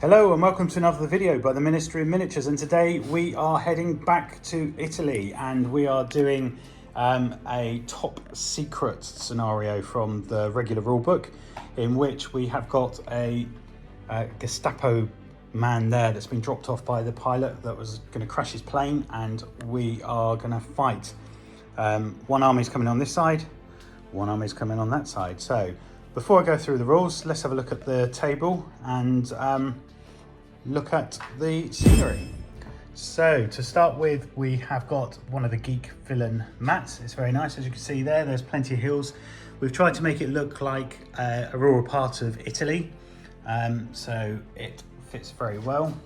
Hello and welcome to another video by the Ministry of Miniatures, and today we are heading back to Italy and we are doing a top secret scenario from the regular rulebook, in which we have got a Gestapo man there that's been dropped off by the pilot that was going to crash his plane, and we are going to fight. One army's coming on this side, one army's coming on that side. So before I go through the rules, let's have a look at the table and look at the scenery. So to start with, we have got one of the Geek Villain mats. It's very nice, as you can see there. There's plenty of hills. We've tried to make it look like a rural part of Italy, so it fits very well.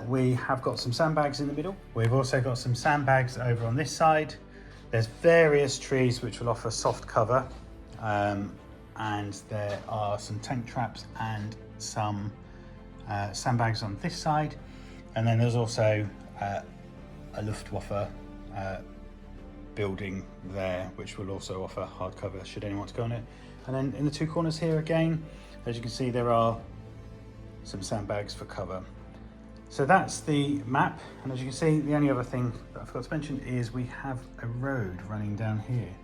We have got some sandbags in the middle. We've also got some sandbags over on this side. There's various trees which will offer soft cover, and there are some tank traps and some sandbags on this side, and then there's also a Luftwaffe building there which will also offer hard cover should anyone want to go on it. And then in the two corners here again, as you can see, there are some sandbags for cover. So that's the map, and as you can see, the only other thing that I forgot to mention is we have a road running down here.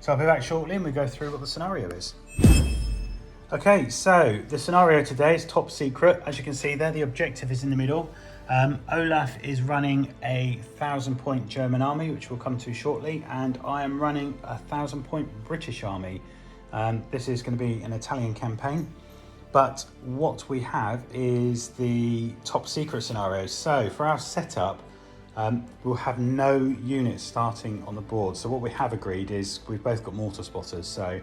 So I'll be back shortly and we go through what the scenario is. Okay, so the scenario today is top secret. As you can see there, the objective is in the middle. Olaf is running a 1,000-point German army, which we'll come to shortly, and I am running a 1,000-point British army. This is going to be an Italian campaign, but what we have is the top secret scenario. So for our setup, we'll have no units starting on the board. So what we have agreed is we've both got mortar spotters, so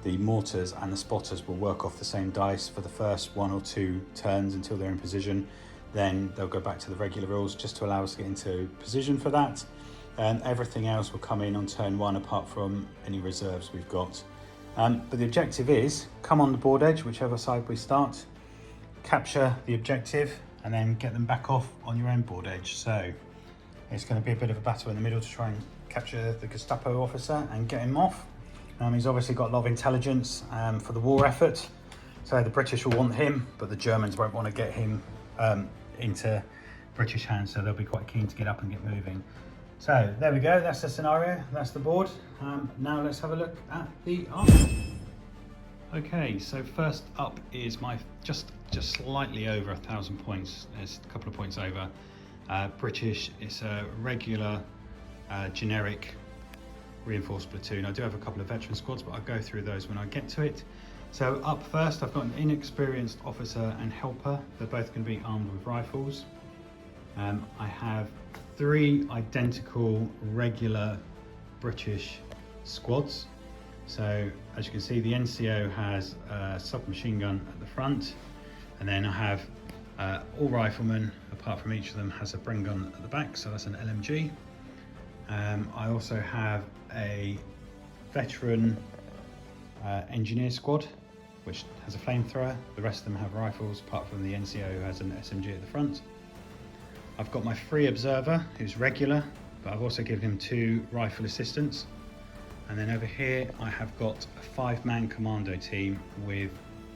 the mortars and the spotters will work off the same dice for the first 1 or 2 turns until they're in position. Then they'll go back to the regular rules just to allow us to get into position for that. And everything else will come in on turn 1 apart from any reserves we've got. But the objective is come on the board edge, whichever side we start, capture the objective and then get them back off on your own board edge. So it's going to be a bit of a battle in the middle to try and capture the Gestapo officer and get him off. He's obviously got a lot of intelligence for the war effort, so the British will want him, but the Germans won't want to get him into British hands, so they'll be quite keen to get up and get moving. So there we go, that's the scenario, that's the board. Now let's have a look at the army. Okay, so first up is my just slightly over 1,000 points. There's a couple of points over. British, it's a regular generic reinforced platoon. I do have a couple of veteran squads, but I'll go through those when I get to it. So up first, I've got an inexperienced officer and helper. They're both going to be armed with rifles. I have 3 identical regular British squads. So as you can see, the NCO has a submachine gun at the front, and then I have all riflemen, apart from each of them, has a Bren gun at the back, so that's an LMG. I also have a veteran engineer squad, which has a flamethrower. The rest of them have rifles, apart from the NCO who has an SMG at the front. I've got my free observer, who's regular, but I've also given him 2 rifle assistants. And then over here, I have got a 5-man commando team with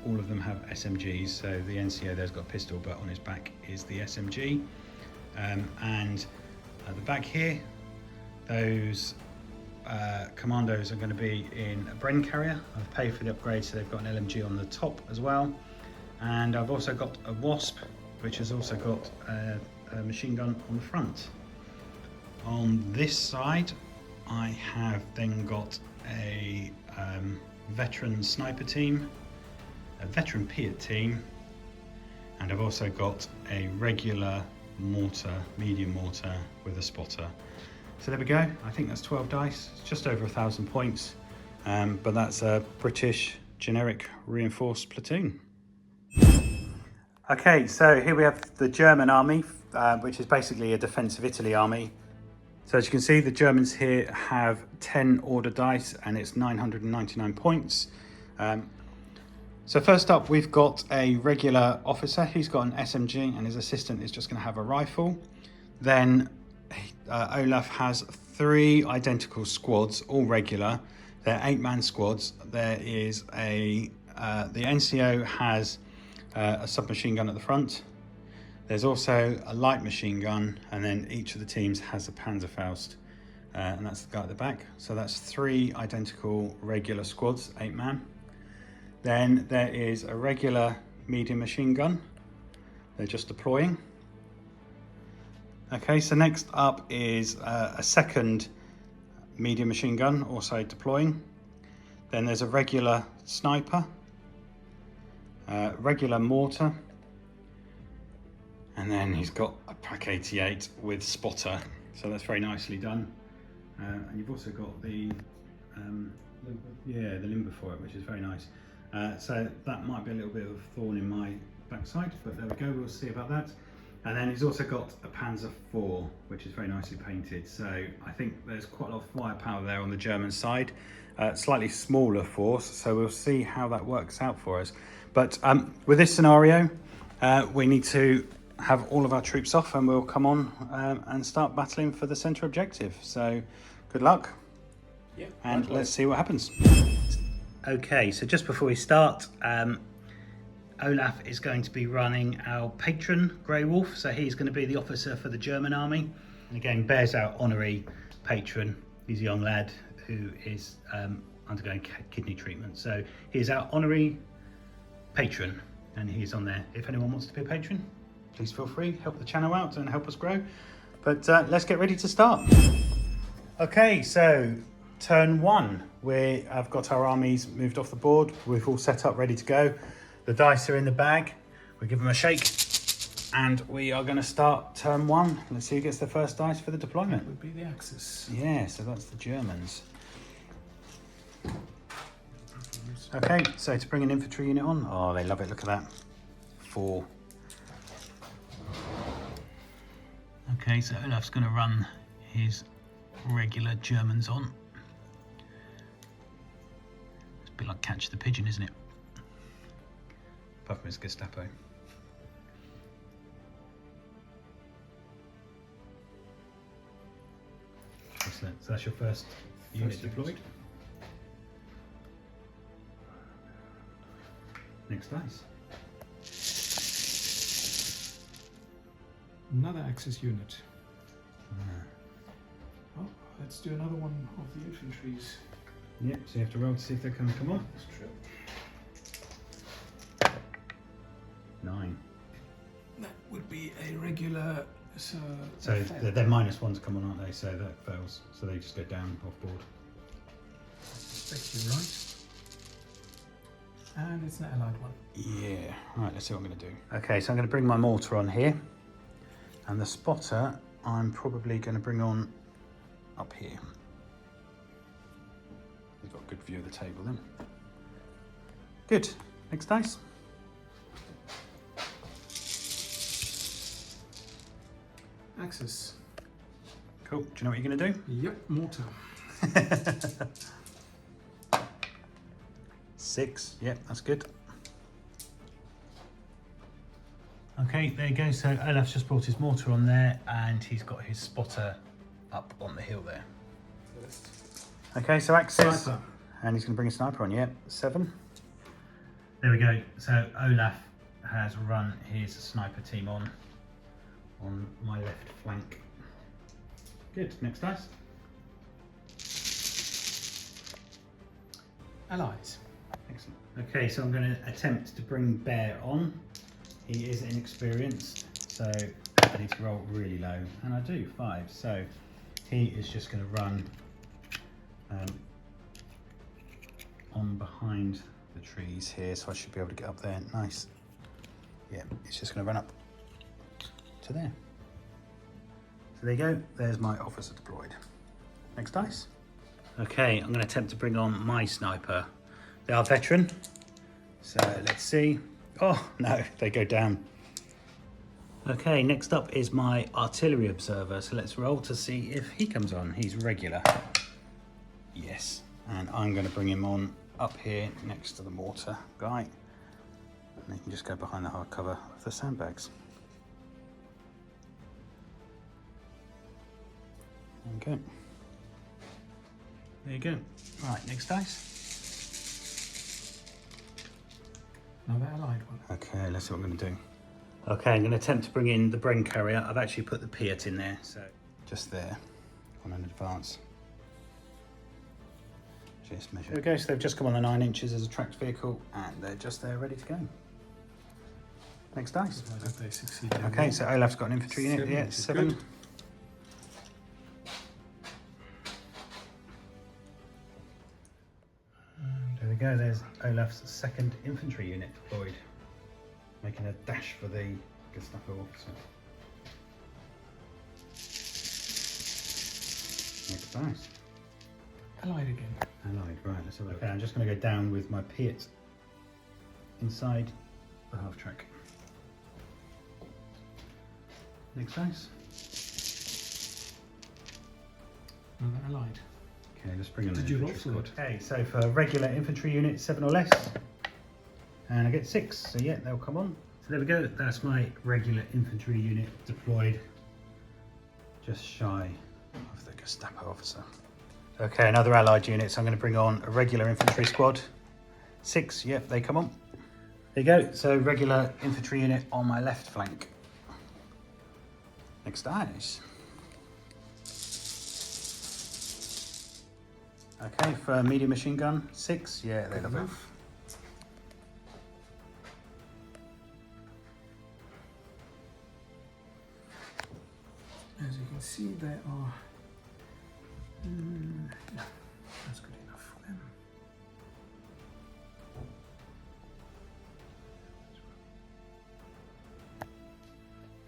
all of them have SMGs. So the NCO there's got a pistol, but on his back is the SMG. And at the back here, those commandos are going to be in a Bren carrier. I've paid for the upgrade, so they've got an LMG on the top as well. And I've also got a Wasp, which has also got a machine gun on the front. On this side, I have then got a veteran sniper team, a veteran Piat team, and I've also got a regular mortar, medium mortar with a spotter. So there we go. I think that's 12 dice. It's just over 1,000 points, but that's a British generic reinforced platoon. Okay, so here we have the German army, which is basically a defensive Italy army. So as you can see, the Germans here have 10 order dice and it's 999 points. So first up, we've got a regular officer. He's got an SMG and his assistant is just going to have a rifle. Then Olaf has 3 identical squads, all regular. They're 8-man squads. There is the NCO has a submachine gun at the front. There's also a light machine gun, and then each of the teams has a Panzerfaust, and that's the guy at the back. So that's 3 identical regular squads, 8-man. Then there is a regular medium machine gun. They're just deploying. Okay, so next up is a second medium machine gun, also deploying. Then there's a regular sniper, regular mortar, and then he's got a Pak 88 with spotter, so that's very nicely done. And you've also got the limber for it, which is very nice. So that might be a little bit of a thorn in my backside, but there we go, we'll see about that. And then he's also got a Panzer IV, which is very nicely painted. So I think there's quite a lot of firepower there on the German side. Slightly smaller force, so we'll see how that works out for us. But with this scenario, we need to have all of our troops off, and we'll come on and start battling for the center objective. So good luck, and let's see what happens. Okay, so just before we start, Olaf is going to be running our patron Grey Wolf, so he's going to be the officer for the German army. And again, Bear's our honorary patron. He's a young lad who is undergoing kidney treatment, so he's our honorary patron, and he's on there. If anyone wants to be a patron, please feel free, help the channel out and help us grow. But let's get ready to start. Okay, so turn 1. I've got our armies moved off the board. We've all set up, ready to go. The dice are in the bag. We give them a shake, and we are going to start turn 1. Let's see who gets the first dice for the deployment. That would be the Axis. Yeah, so that's the Germans. Okay, so to bring an infantry unit on. Oh, they love it. Look at that. 4. Okay, so Olaf's going to run his regular Germans on. It's a bit like Catch the Pigeon, isn't it? Apart from his Gestapo. Excellent. So that's your first unit deployed. Next dice. Another Axis unit. Oh, let's do another one of the infantries. Yep, so you have to roll to see if they're going to come on. That's true. 9. That would be a regular. So they're -1 to come on, aren't they? So that fails. So they just go down off board. Expect you right. And it's an allied one. Yeah. Right, let's see what I'm going to do. Okay, so I'm going to bring my mortar on here. And the spotter, I'm probably going to bring on up here. We've got a good view of the table then. Good. Next dice. Axis. Cool. Do you know what you're going to do? Yep, mortar. 6. Yep, that's good. Okay, there you go. So Olaf's just brought his mortar on there, and he's got his spotter up on the hill there. Okay, so Axis. Sniper. And he's going to bring a sniper on, yeah. 7. There we go. So Olaf has run his sniper team on my left flank. Good. Next dice. Allies. Excellent. Okay, so I'm going to attempt to bring Bear on. He is inexperienced, so I need to roll really low, and I do 5. So he is just going to run on behind the trees here, so I should be able to get up there. Nice. Yeah, it's just going to run up to there. So there you go. There's my officer deployed. Next dice. Okay, I'm going to attempt to bring on my sniper. They are veteran, so let's see. Oh, no, they go down. Okay, next up is my artillery observer. So let's roll to see if he comes on. He's regular. Yes, and I'm going to bring him on up here next to the mortar guy. And he can just go behind the hard cover of the sandbags. Okay. There you go. Right, next dice. Another allied one. Okay, let's see what I'm going to do. Okay, I'm going to attempt to bring in the Bren carrier. I've actually put the Piat in there, so just there on an advance. Just measure. There we go, so they've just come on the 9 inches as a tracked vehicle, and they're just there ready to go. Next dice. They succeed. Okay, so Olaf's got an infantry unit. Yeah, 7. Good. There we go, there's Olaf's 2nd infantry unit deployed, making a dash for the Gestapo officer. Next dice. Allied again. Allied, right, let's have a look. Okay, I'm just going to go down with my Piat inside the half track. Next dice. Another allied. Okay, let's bring in the Did you roll infantry for squad. it? Okay, so for regular infantry unit, 7 or less, and I get 6, so yeah, they'll come on. So there we go, that's my regular infantry unit deployed, just shy of the Gestapo officer. Okay, another allied unit, so I'm going to bring on a regular infantry squad. 6, yep, they come on. There you go, so regular infantry unit on my left flank. Next dice. Okay, for medium machine gun, 6, yeah, they love it. As you can see, there are. Yeah, that's good enough for them.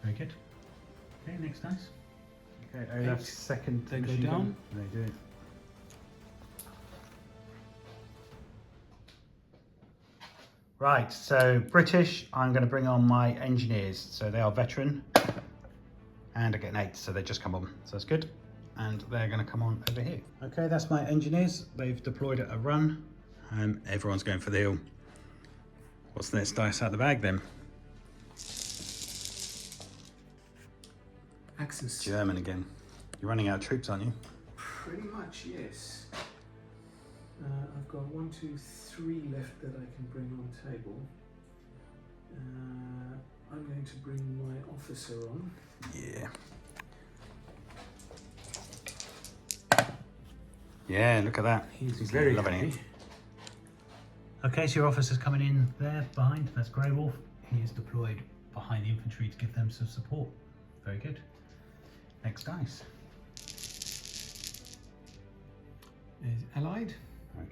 Very good. Okay, next dice. Okay, Olaf's 2nd They go machine down. gun. They do. Right, so British, I'm going to bring on my engineers. So they are veteran, and I get an 8, so they just come on. So that's good. And they're going to come on over here. Okay, that's my engineers. They've deployed at a run. Everyone's going for the hill. What's the next dice out the bag then? Axis. German again. You're running out of troops, aren't you? Pretty much, yes. I've got 1, 2, 3 left that I can bring on table. I'm going to bring my officer on. Yeah. Yeah, look at that. He's very loving happy. it. Okay, so your officer's coming in there behind. That's Grey Wolf. He is deployed behind the infantry to give them some support. Very good. Next dice. Is allied.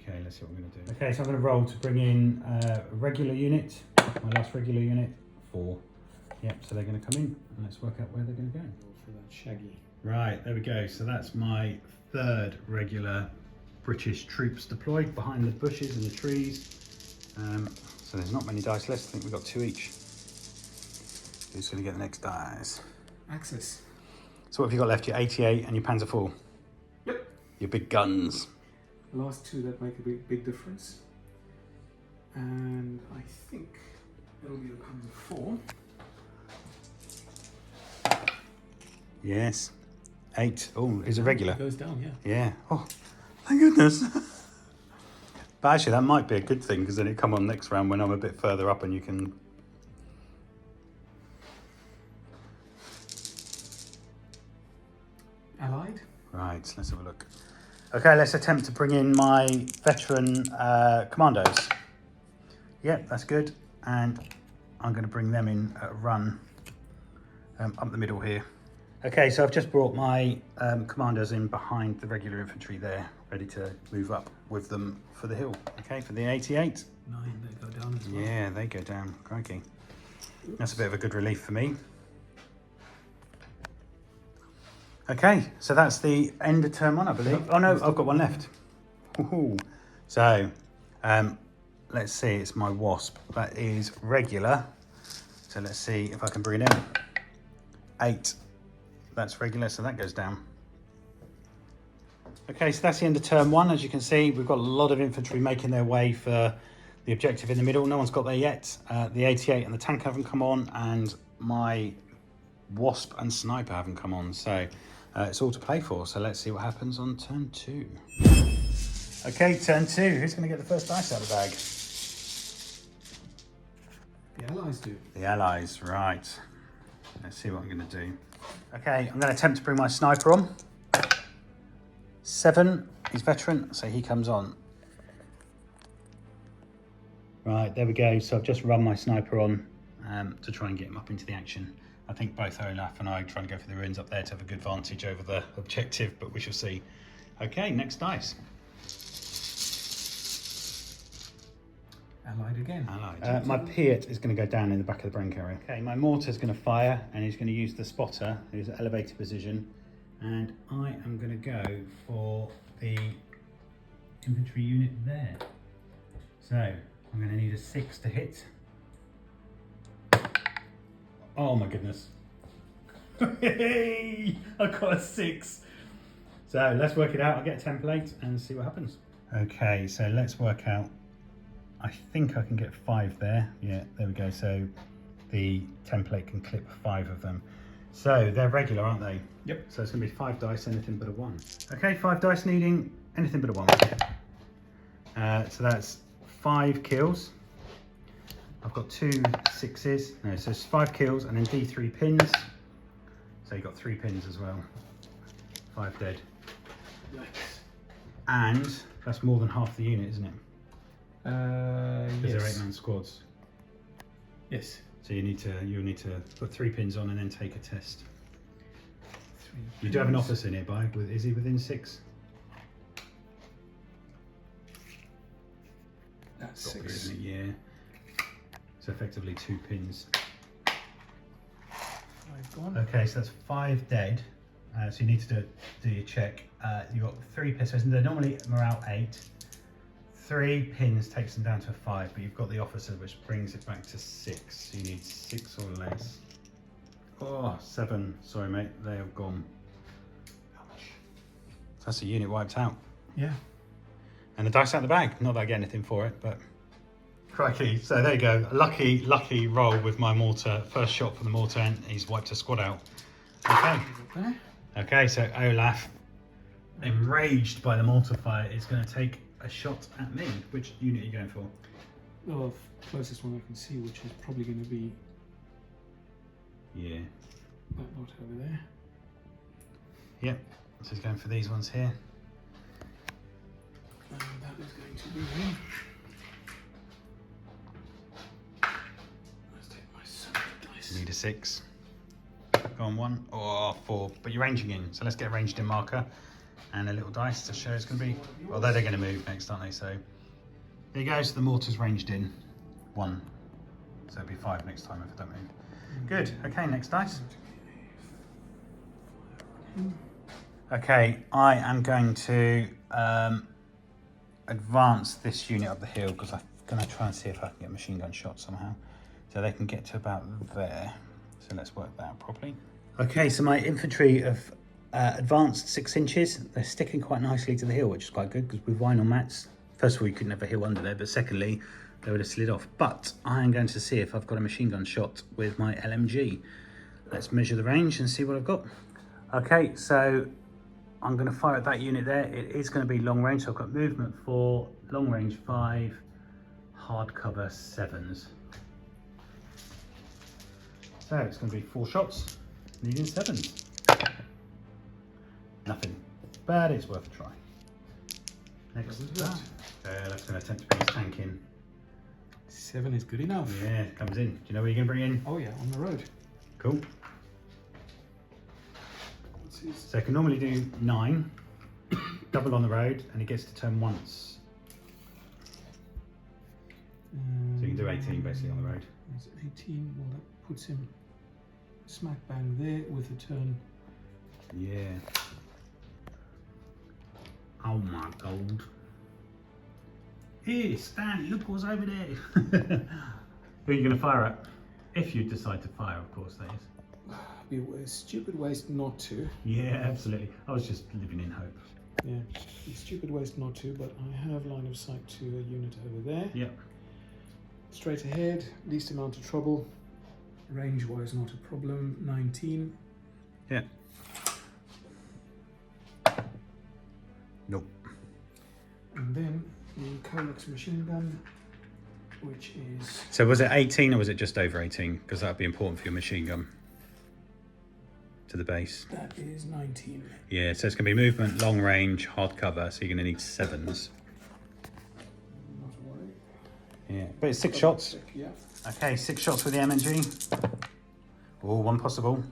Okay, let's see what I'm going to do. Okay, so I'm going to roll to bring in a regular unit. My last regular unit, 4. Yep, so they're going to come in, and let's work out where they're going to go. Roll for that shaggy. Right, there we go. So that's my 3rd regular British troops deployed behind the bushes and the trees. So there's not many dice left. I think we've got 2 each. Who's going to get the next dice? Axis. So what have you got left? Your 88 and your Panzer IV? Yep. Your big guns. The last 2 that make a big difference. And I think it'll be the Panzer IV. Yes. 8. Oh, is a regular. It goes down, yeah. Yeah. Oh, thank goodness. But actually, that might be a good thing, because then it come on next round when I'm a bit further up and you can... Allied. Right, let's have a look. Okay, let's attempt to bring in my veteran commandos. Yep, that's good. And I'm going to bring them in at a run up the middle here. Okay, so I've just brought my commandos in behind the regular infantry there, ready to move up with them for the hill. Okay, for the 88. 9, they go down as well. Yeah, they go down. Crikey. That's a bit of a good relief for me. Okay, so that's the end of turn 1, I believe. Oh no, I've got 1 left. Woohoo. So, let's see, it's my Wasp. That is regular. So let's see if I can bring it in. 8. That's regular, so that goes down. Okay, so that's the end of turn 1. As you can see, we've got a lot of infantry making their way for the objective in the middle. No one's got there yet. The 88 and the tank haven't come on, and my Wasp and Sniper haven't come on. So it's all to play for. So let's see what happens on turn 2. Okay, turn 2. Who's going to get the first dice out of the bag? The Allies do. The Allies, right. Let's see what I'm going to do. Okay, I'm going to attempt to bring my sniper on. 7, he's veteran, so he comes on. Right, there we go. So I've just run my sniper on to try and get him up into the action. I think both Olaf and I are trying to go for the ruins up there to have a good vantage over the objective, but we shall see. Okay, next dice. Allied again. Allied. My Piat is going to go down in the back of the brain carrier. Okay, my mortar is going to fire, and he's going to use the spotter, who's at elevated position, and I am going to go for the infantry unit there. So I'm going to need a 6 to hit. Oh my goodness. I got a 6. So let's work it out. I'll get a template and see what happens. Okay, so let's work out. I think I can get 5 there. Yeah, there we go. So the template can clip 5 of them. So they're regular, aren't they? Yep. So it's going to be 5 dice, anything but a 1. Okay, 5 dice needing anything but a 1. So that's 5 kills. I've got 2 6s. No, so it's 5 kills and then D3 pins. So you got 3 pins as well. 5 dead. Yikes. And that's more than half the unit, isn't it? Yes. They're 8-man squads. Yes. So you'll need to put 3 pins on and then take a test. 3 You do have an pins. officer nearby. Is he within 6? That's Got to be, 6. isn't it? Yeah. So effectively 2 pins. 5 gone. Okay, so that's 5 dead. So you need to do your check. You've got 3 pistols. They're normally morale 8. 3 pins takes them down to 5, but you've got the officer, which brings it back to 6. So you need 6 or less. Oh, 7. Sorry, mate. They have gone. Ouch. That's a unit wiped out. Yeah. And the dice out the bag. Not that I get anything for it, but crikey. So there you go. A lucky roll with my mortar. First shot for the mortar, and he's wiped a squad out. Okay. Okay. Okay, so Olaf, enraged by the mortar fire, is going to take a shot at me. Which unit are you going for? Well, closest one I can see, which is probably going to be Yeah. that lot over there. Yep. So he's going for these ones here. And that is going to be him. Let's take my 7 dice. Need a 6. Go on 1 or 4, but you're ranging in. So let's get a ranged in marker and a little dice to show it's going to be. Although they're going to move next, aren't they? So there you go. So the mortar's ranged in 1. So it'll be 5 next time if I don't move. Good. Okay, next dice. Okay, I am going to advance this unit up the hill because I'm going to try and see if I can get a machine gun shot somehow. So they can get to about there. So let's work that out properly. Okay, so my infantry have advanced 6 inches. They're sticking quite nicely to the hill, which is quite good because with vinyl mats, first of all, you couldn't have a hill under there, but secondly, they would have slid off. But I am going to see if I've got a machine gun shot with my LMG. Let's measure the range and see what I've got. Okay, so I'm going to fire at that unit there. It is going to be long range, so I've got movement 4, long range 5, hard cover 7s. So it's going to be 4 shots, needing 7s. Nothing, but it's worth a try. Next is that. That's going to attempt to bring his tank in. 7 is good enough. Yeah, it comes in. Do you know where you're going to bring in? Oh yeah, on the road. Cool. So I can normally do 9, double on the road, and he gets to turn once. So you can do 18 basically on the road. That's 18. Well, that puts him smack bang there with a turn. Yeah. Oh my god. Here, Stan, look what's over there. Who are you going to fire at? If you decide to fire, of course, that is. Be a stupid waste not to. Yeah, absolutely. I was just living in hope. Yeah, be stupid waste not to, but I have line of sight to a unit over there. Yep. Straight ahead, least amount of trouble. Range-wise, not a problem. 19. Yeah. Nope. And then the Colex machine gun. which is... So was it 18 or was it just over 18? Because that would be important for your machine gun. To the base. That is 19. Yeah, so it's going to be movement, long range, hard cover, so you're going to need 7s. Not a worry. Yeah, but it's 6 shots. Yeah. Okay, 6 shots with the M&G. Oh, one possible.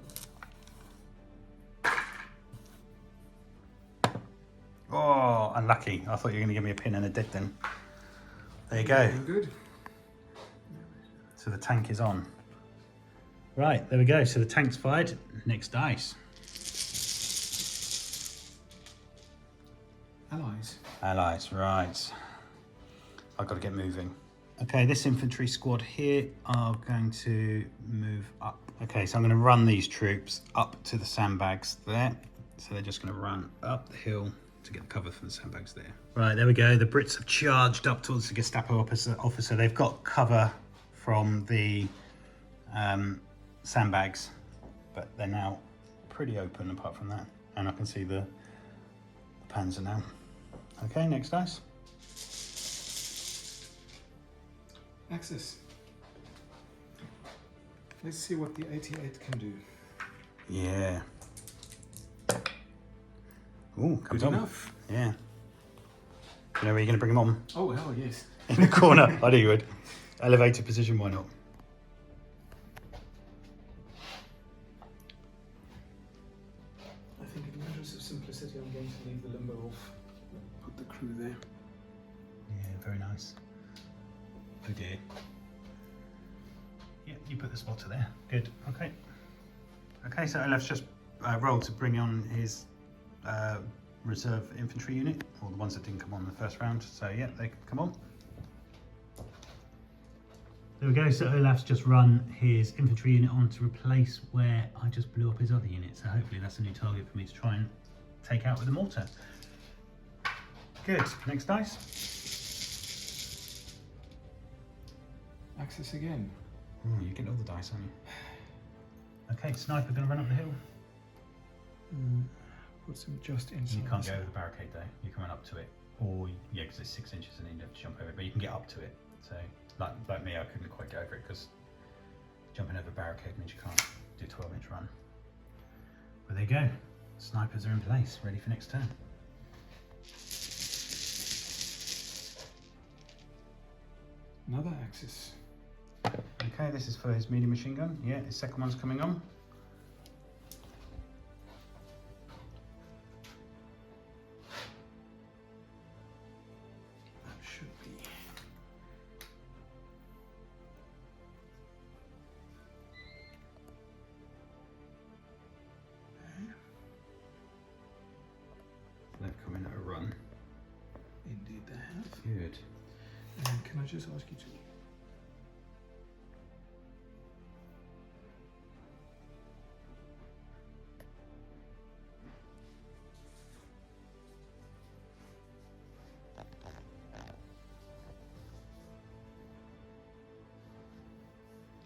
Oh, unlucky. I thought you were going to give me a pin and a dead then. There you go. Good. So the tank is on. Right, there we go. So the tank's fired. Next dice. Allies. Allies, right. I've got to get moving. Okay, this infantry squad here are going to move up. Okay, so I'm going to run these troops up to the sandbags there. So they're just going to run up the hill to get the cover from the sandbags there. Right, there we go. The Brits have charged up towards the Gestapo officer. They've got cover from the sandbags, but they're now pretty open apart from that. And I can see the Panzer now. Okay, next dice. Axis. Let's see what the 88 can do. Yeah. Ooh, comes Good on. enough. Yeah. You know where you're going to bring them on? Oh, hell yes. In the corner. I knew you would. Elevated position, why not? I think in the interest of simplicity, I'm going to leave the limbo off. Put the crew there. Yeah, very nice. Oh dear. Yeah, you put the spotter there. Good. Okay. Okay, so Olaf's just rolled to bring on his reserve infantry unit, or the ones that didn't come on in the first round. So yeah, they can come on. There we go. So Olaf's just run his infantry unit on to replace where I just blew up his other unit. So hopefully that's a new target for me to try and take out with a mortar. Good. Next dice. Axis again. Oh, you're getting all the dice, aren't you? Okay, sniper going to run up the hill. Puts him just inside. You can't go over the barricade though. You're coming up to it, or yeah, because it's 6 inches and you have to jump over it. But you can get up to it. So, like me, I couldn't quite go over it because jumping over a barricade means you can't do a 12-inch run. But there you go. Snipers are in place, ready for next turn. Another Axis. Okay, this is for his medium machine gun. Yeah, his second one's coming on. That should be. They've come in at a run. Indeed they have. Good. And can I just ask you to...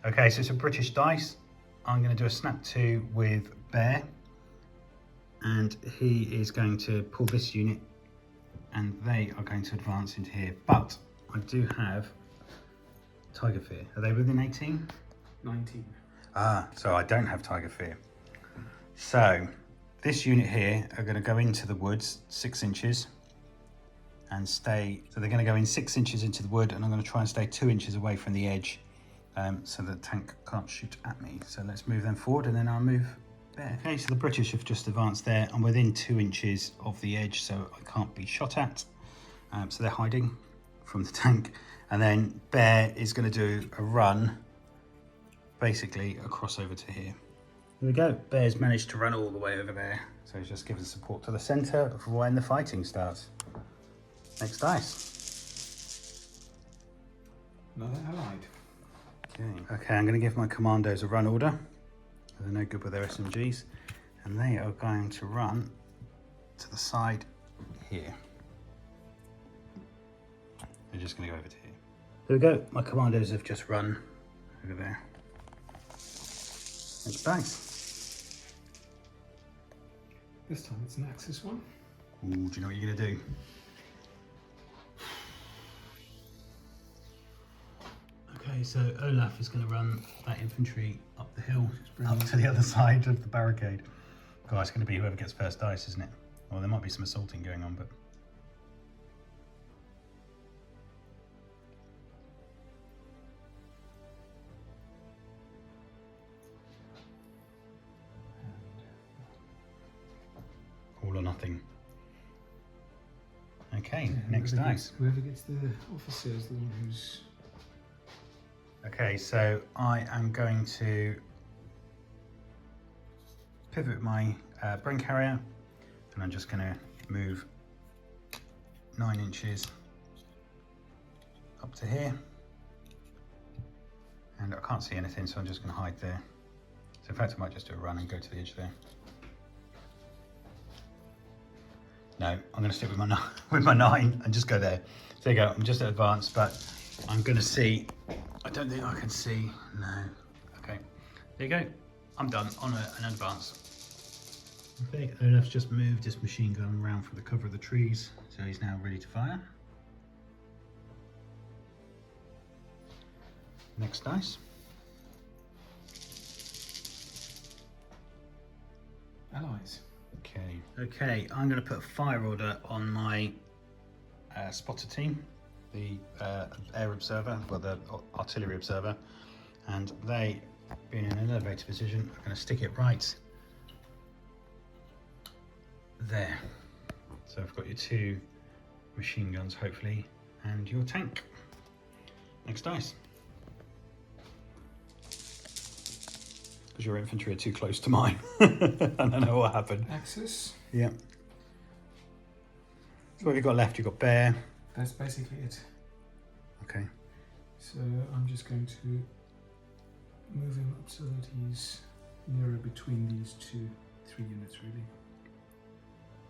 Okay, so it's a British dice. I'm going to do a snap 2 with Bear. And he is going to pull this unit and they are going to advance into here. But I do have Tiger Fear. Are they within 18? 19. Ah, so I don't have Tiger Fear. So this unit here are going to go into the woods 6 inches and stay. So they're going to go in 6 inches into the wood, and I'm going to try and stay 2 inches away from the edge so the tank can't shoot at me. So let's move them forward and then I'll move there. Okay, so the British have just advanced there. I'm within 2 inches of the edge, so I can't be shot at. So they're hiding from the tank. And then Bear is going to do a run, basically across over to here. Here we go. Bear's managed to run all the way over there. So he's just giving support to the centre for when the fighting starts. Next dice. Another allied. Okay, I'm going to give my commandos a run order. They're no good with their SMGs. And they are going to run to the side here. They're just going to go over to here. There we go. My commandos have just run over there. Next dice. This time it's an Axis one. Ooh, do you know what you're going to do? Okay, so Olaf is going to run that infantry up the hill, bring up it. to the other side of the barricade. God, it's going to be whoever gets first dice, isn't it? Well, there might be some assaulting going on, but... all or nothing. Okay, Yeah, next dice. Whoever gets the officer is the one who's... Okay, so I am going to pivot my brain carrier, and I'm just going to move 9 inches up to here, and I can't see anything, so I'm just going to hide there. So in fact I might just do a run and go to the edge there. No, I'm going to stick with my with my 9 and just go there. So there you go, I'm just at advance, but I'm going to see, I don't think I can see, no. Okay, there you go, I'm done on an advance. Okay, Olaf's just moved his machine gun around from the cover of the trees, so he's now ready to fire. Next dice. Allies. Okay, I'm going to put a fire order on my spotter team, the air observer, well the artillery observer, and they, being in an elevated position, are going to stick it right there. So I've got your 2 machine guns, hopefully, and your tank. Next dice. Because your infantry are too close to mine. I don't know what happened. Axis. Yeah. So what have you got left? You've got bear. That's basically it. Okay. So I'm just going to move him up so that he's nearer between these 3 units, really.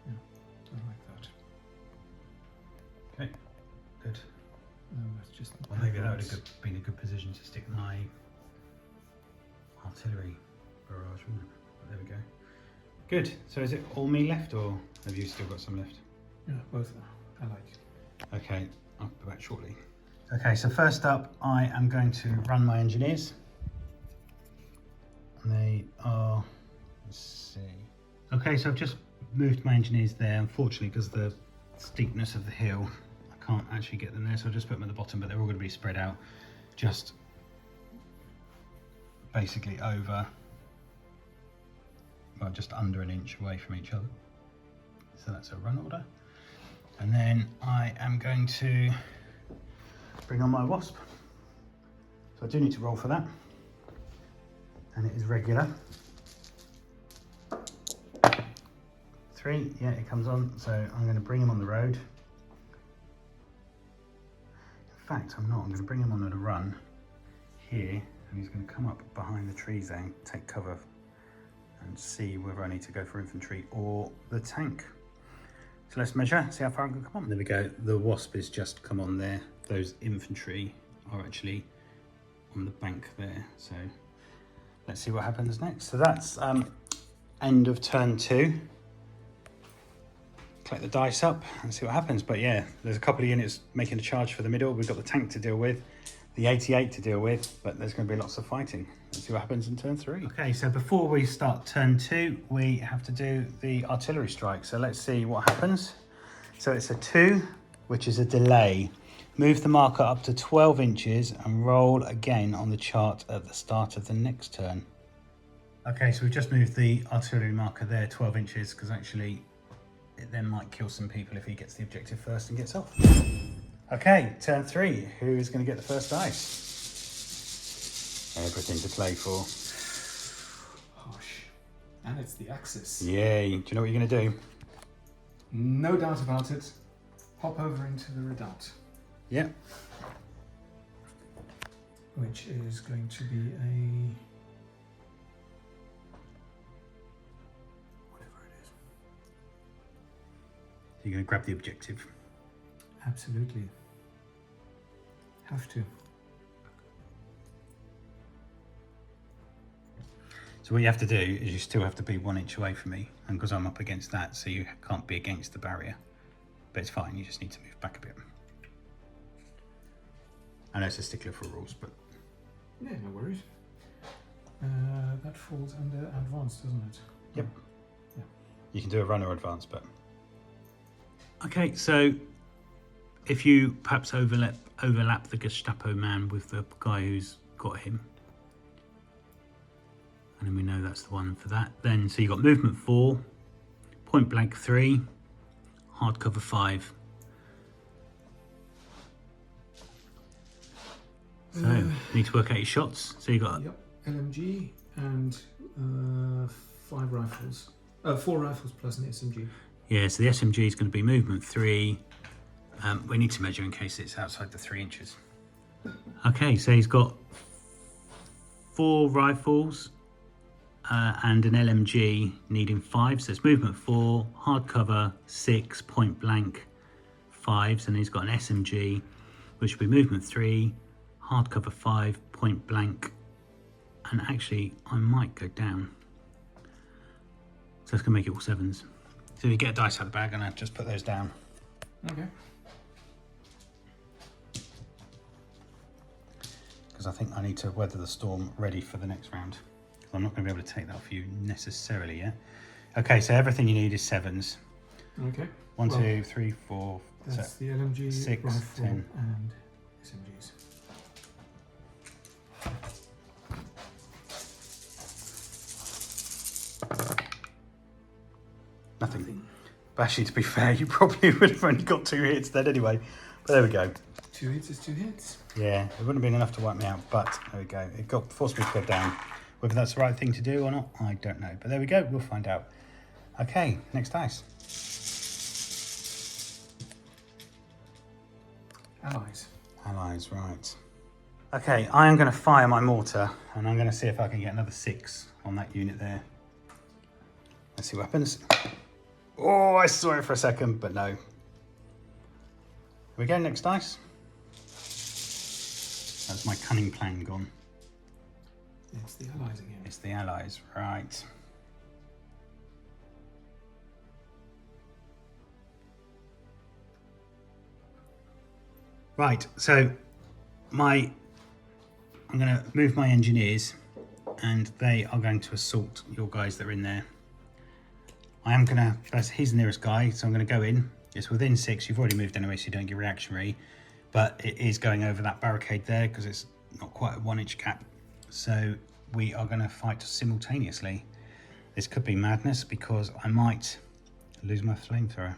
Yeah, I like that. Okay, good. No, that's just... Well, maybe that would have been a good position to stick my artillery barrage, wouldn't it? But there we go. Good. So is it all me left, or have you still got some left? Yeah, both are. I like it. Okay, I'll be back shortly. Okay, so first up, I am going to run my engineers. And they are, let's see. Okay, so I've just moved my engineers there. Unfortunately, because of the steepness of the hill, I can't actually get them there, so I'll just put them at the bottom, but they're all going to be spread out just basically over, well, just under an inch away from each other. So that's a run order. And then I am going to bring on my wasp. So I do need to roll for that. And it is regular. 3, yeah, it comes on. So I'm going to bring him on the road. In fact, I'm not. I'm going to bring him on at a run here. And he's going to come up behind the trees there and take cover and see whether I need to go for infantry or the tank. So let's measure, see how far I can come on. There we go, the wasp is just come on there. Those infantry are actually on the bank there. So let's see what happens next. So that's end of turn 2. Collect the dice up and see what happens. But yeah, there's a couple of units making a charge for the middle. We've got the tank to deal with, the 88 to deal with, but there's going to be lots of fighting. Let's see what happens in turn 3. Okay, so before we start turn 2, we have to do the artillery strike. So let's see what happens. So it's a 2, which is a delay. Move the marker up to 12 inches and roll again on the chart at the start of the next turn. Okay, so we've just moved the artillery marker there 12 inches because actually it then might kill some people if he gets the objective first and gets off. Okay, turn 3. Who is going to get the first dice? Everything to play for. Harsh. And it's the Axis. Yay. Do you know what you're going to do? No doubt about it. Hop over into the redoubt. Yep. Which is going to be a... whatever it is. You're going to grab the objective. Absolutely. Have to. So what you have to do is you still have to be 1 inch away from me, and because I'm up against that, so you can't be against the barrier. But it's fine, you just need to move back a bit. I know it's a stickler for rules, but Yeah, no worries. That falls under advanced, doesn't it? Yep. Yeah. You can do a runner advance, but... Okay, so if you perhaps overlap the Gestapo man with the guy who's got him, and then we know that's the one for that. Then, so you've got movement 4, point blank 3, hard cover 5. So, you need to work out your shots. So you've got... Yep, LMG and 5 rifles. 4 rifles plus an SMG. Yeah, so the SMG is going to be movement 3. We need to measure in case it's outside the 3 inches. Okay, so he's got 4 rifles and an LMG needing 5. So it's movement 4, hard cover 6, point blank 5s, and he's got an SMG, which will be movement 3, hard cover 5, point blank, and actually I might go down. So it's going to make it all 7s. So if you get a dice out of the bag, and I just put those down. Okay. Because I think I need to weather the storm ready for the next round. Because I'm not going to be able to take that off you necessarily yet. Okay, so everything you need is 7s. Okay. 1, 2, 3, 4. That's the LMG, 6, rifle, 10. and SMGs. Nothing. But actually, to be fair, you probably would have only got 2 hits then anyway. But there we go. 2 hits is 2 hits. Yeah, it wouldn't have been enough to wipe me out, but there we go. It forced me to go down. Whether that's the right thing to do or not, I don't know. But there we go, we'll find out. Okay, next dice. Allies. Allies, right. Okay, I am going to fire my mortar, and I'm going to see if I can get another 6 on that unit there. Let's see what happens. Oh, I saw it for a second, but no. Here we go, next dice. That's my cunning plan gone. It's the Allies again. It's the Allies, right. Right, so I'm going to move my engineers, and they are going to assault your guys that are in there. I am going to, he's the nearest guy, so I'm going to go in. It's within 6, you've already moved anyway, so you don't get reactionary. But it is going over that barricade there, because it's not quite a 1-inch gap. So we are going to fight simultaneously. This could be madness, because I might lose my flamethrower.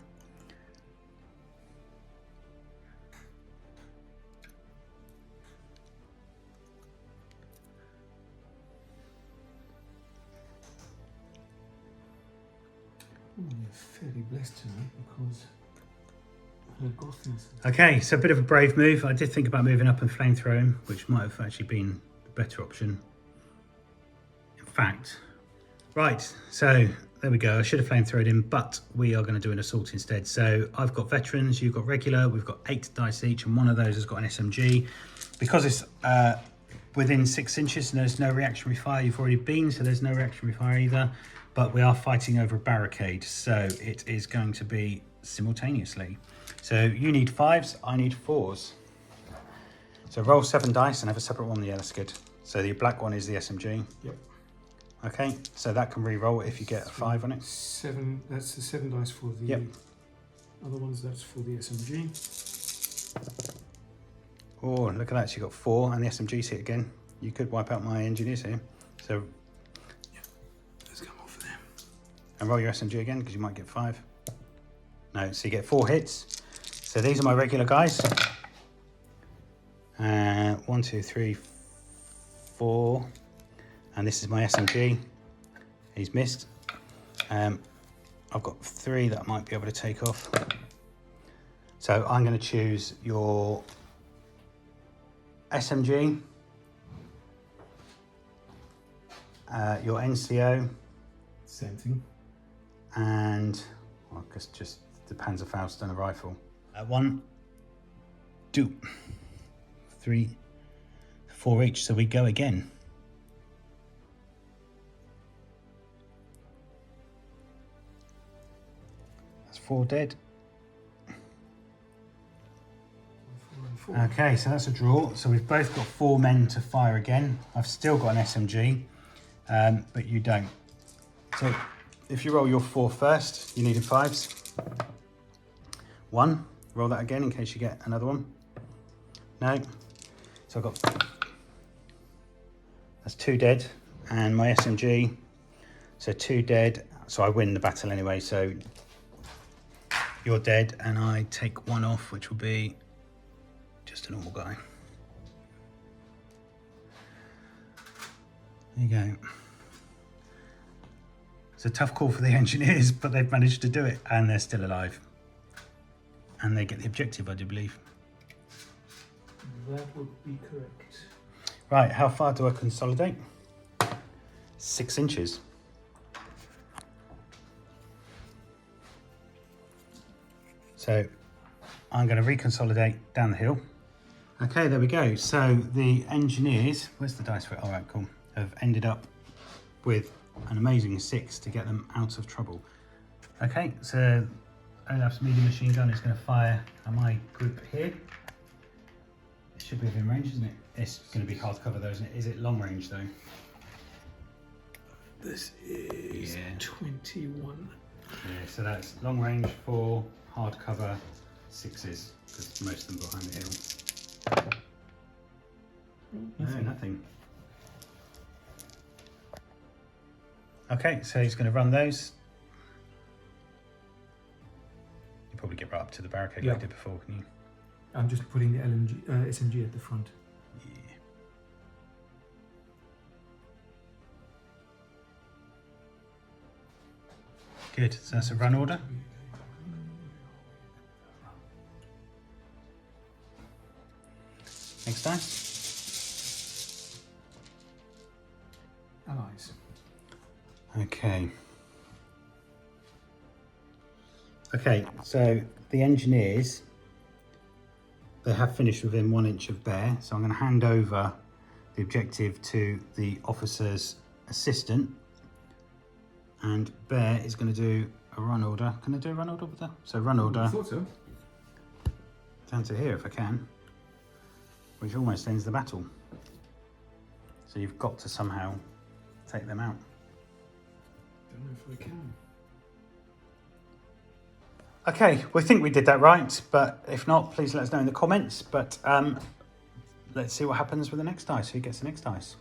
You're fairly blessed tonight because I've got things. Okay, so a bit of a brave move. I did think about moving up and flamethrower him, which might have actually been the better option. In fact, right, so there we go. I should have flamethrowed him, but we are going to do an assault instead. So I've got veterans, you've got regular, we've got 8 dice each, and one of those has got an SMG. Because it's within 6 inches and there's no reactionary fire, you've already been, so there's no reactionary fire either. But we are fighting over a barricade, so it is going to be simultaneously. So you need 5s, I need 4s. So roll 7 dice and have a separate one. Yeah, that's good. So the black one is the SMG. Yep. Okay, so that can re-roll if you get a 5 on it. 7, that's the 7 dice for the other ones, that's for the SMG. Oh, look at that, so you got 4 and the SMG's hit again. You could wipe out my engineers here. So Let's go more for them. and roll your SMG again, because you might get 5. No, so you get 4 hits. So these are my regular guys. 1, 2, 3, 4. And this is my SMG. He's missed. I've got 3 that I might be able to take off. So I'm going to choose your SMG, your NCO. Same thing. And well, I guess just the Panzerfaust and a rifle. 1, 2, 3, 4 each. So we go again. That's 4 dead. 4 and 4. Okay, so that's a draw. So we've both got 4 men to fire again. I've still got an SMG, but you don't. So if you roll your 4 first, you needed 5s. 1, roll that again in case you get another one. No. So I've got, that's 2 dead, and my SMG, so 2 dead. So I win the battle anyway, so you're dead, and I take 1 off, which will be just a normal guy. There you go. It's a tough call for the engineers, but they've managed to do it, and they're still alive. And they get the objective, I do believe. That would be correct. Right, how far do I consolidate? 6 inches. So I'm going to reconsolidate down the hill. Okay, there we go. So the engineers, where's the dice for it? All right, cool. Have ended up with an amazing 6 to get them out of trouble. Okay, so Olaf's medium machine gun is going to fire at my group here. It should be within range, isn't it? It's going to be hard cover though, isn't it? Is it long range though? This is 21. Yeah, so that's long range for hard cover 6s, because most of them behind the hill. No, nothing. Okay, so he's going to run those. You probably get right up to the barricade like I did before, can you? I'm just putting the SMG at the front. Yeah. Good, so that's a run order. Next time. Allies. Okay. Okay, so the engineers, they have finished within 1 inch of Bear, so I'm going to hand over the objective to the officer's assistant, and Bear is going to do a run order. Can I do a run order with that? So run order. I thought so. Down to here if I can, which almost ends the battle. So you've got to somehow take them out. Don't know if I can. Okay, we think we did that right, but if not, please let us know in the comments. But let's see what happens with the next dice. Who gets the next dice?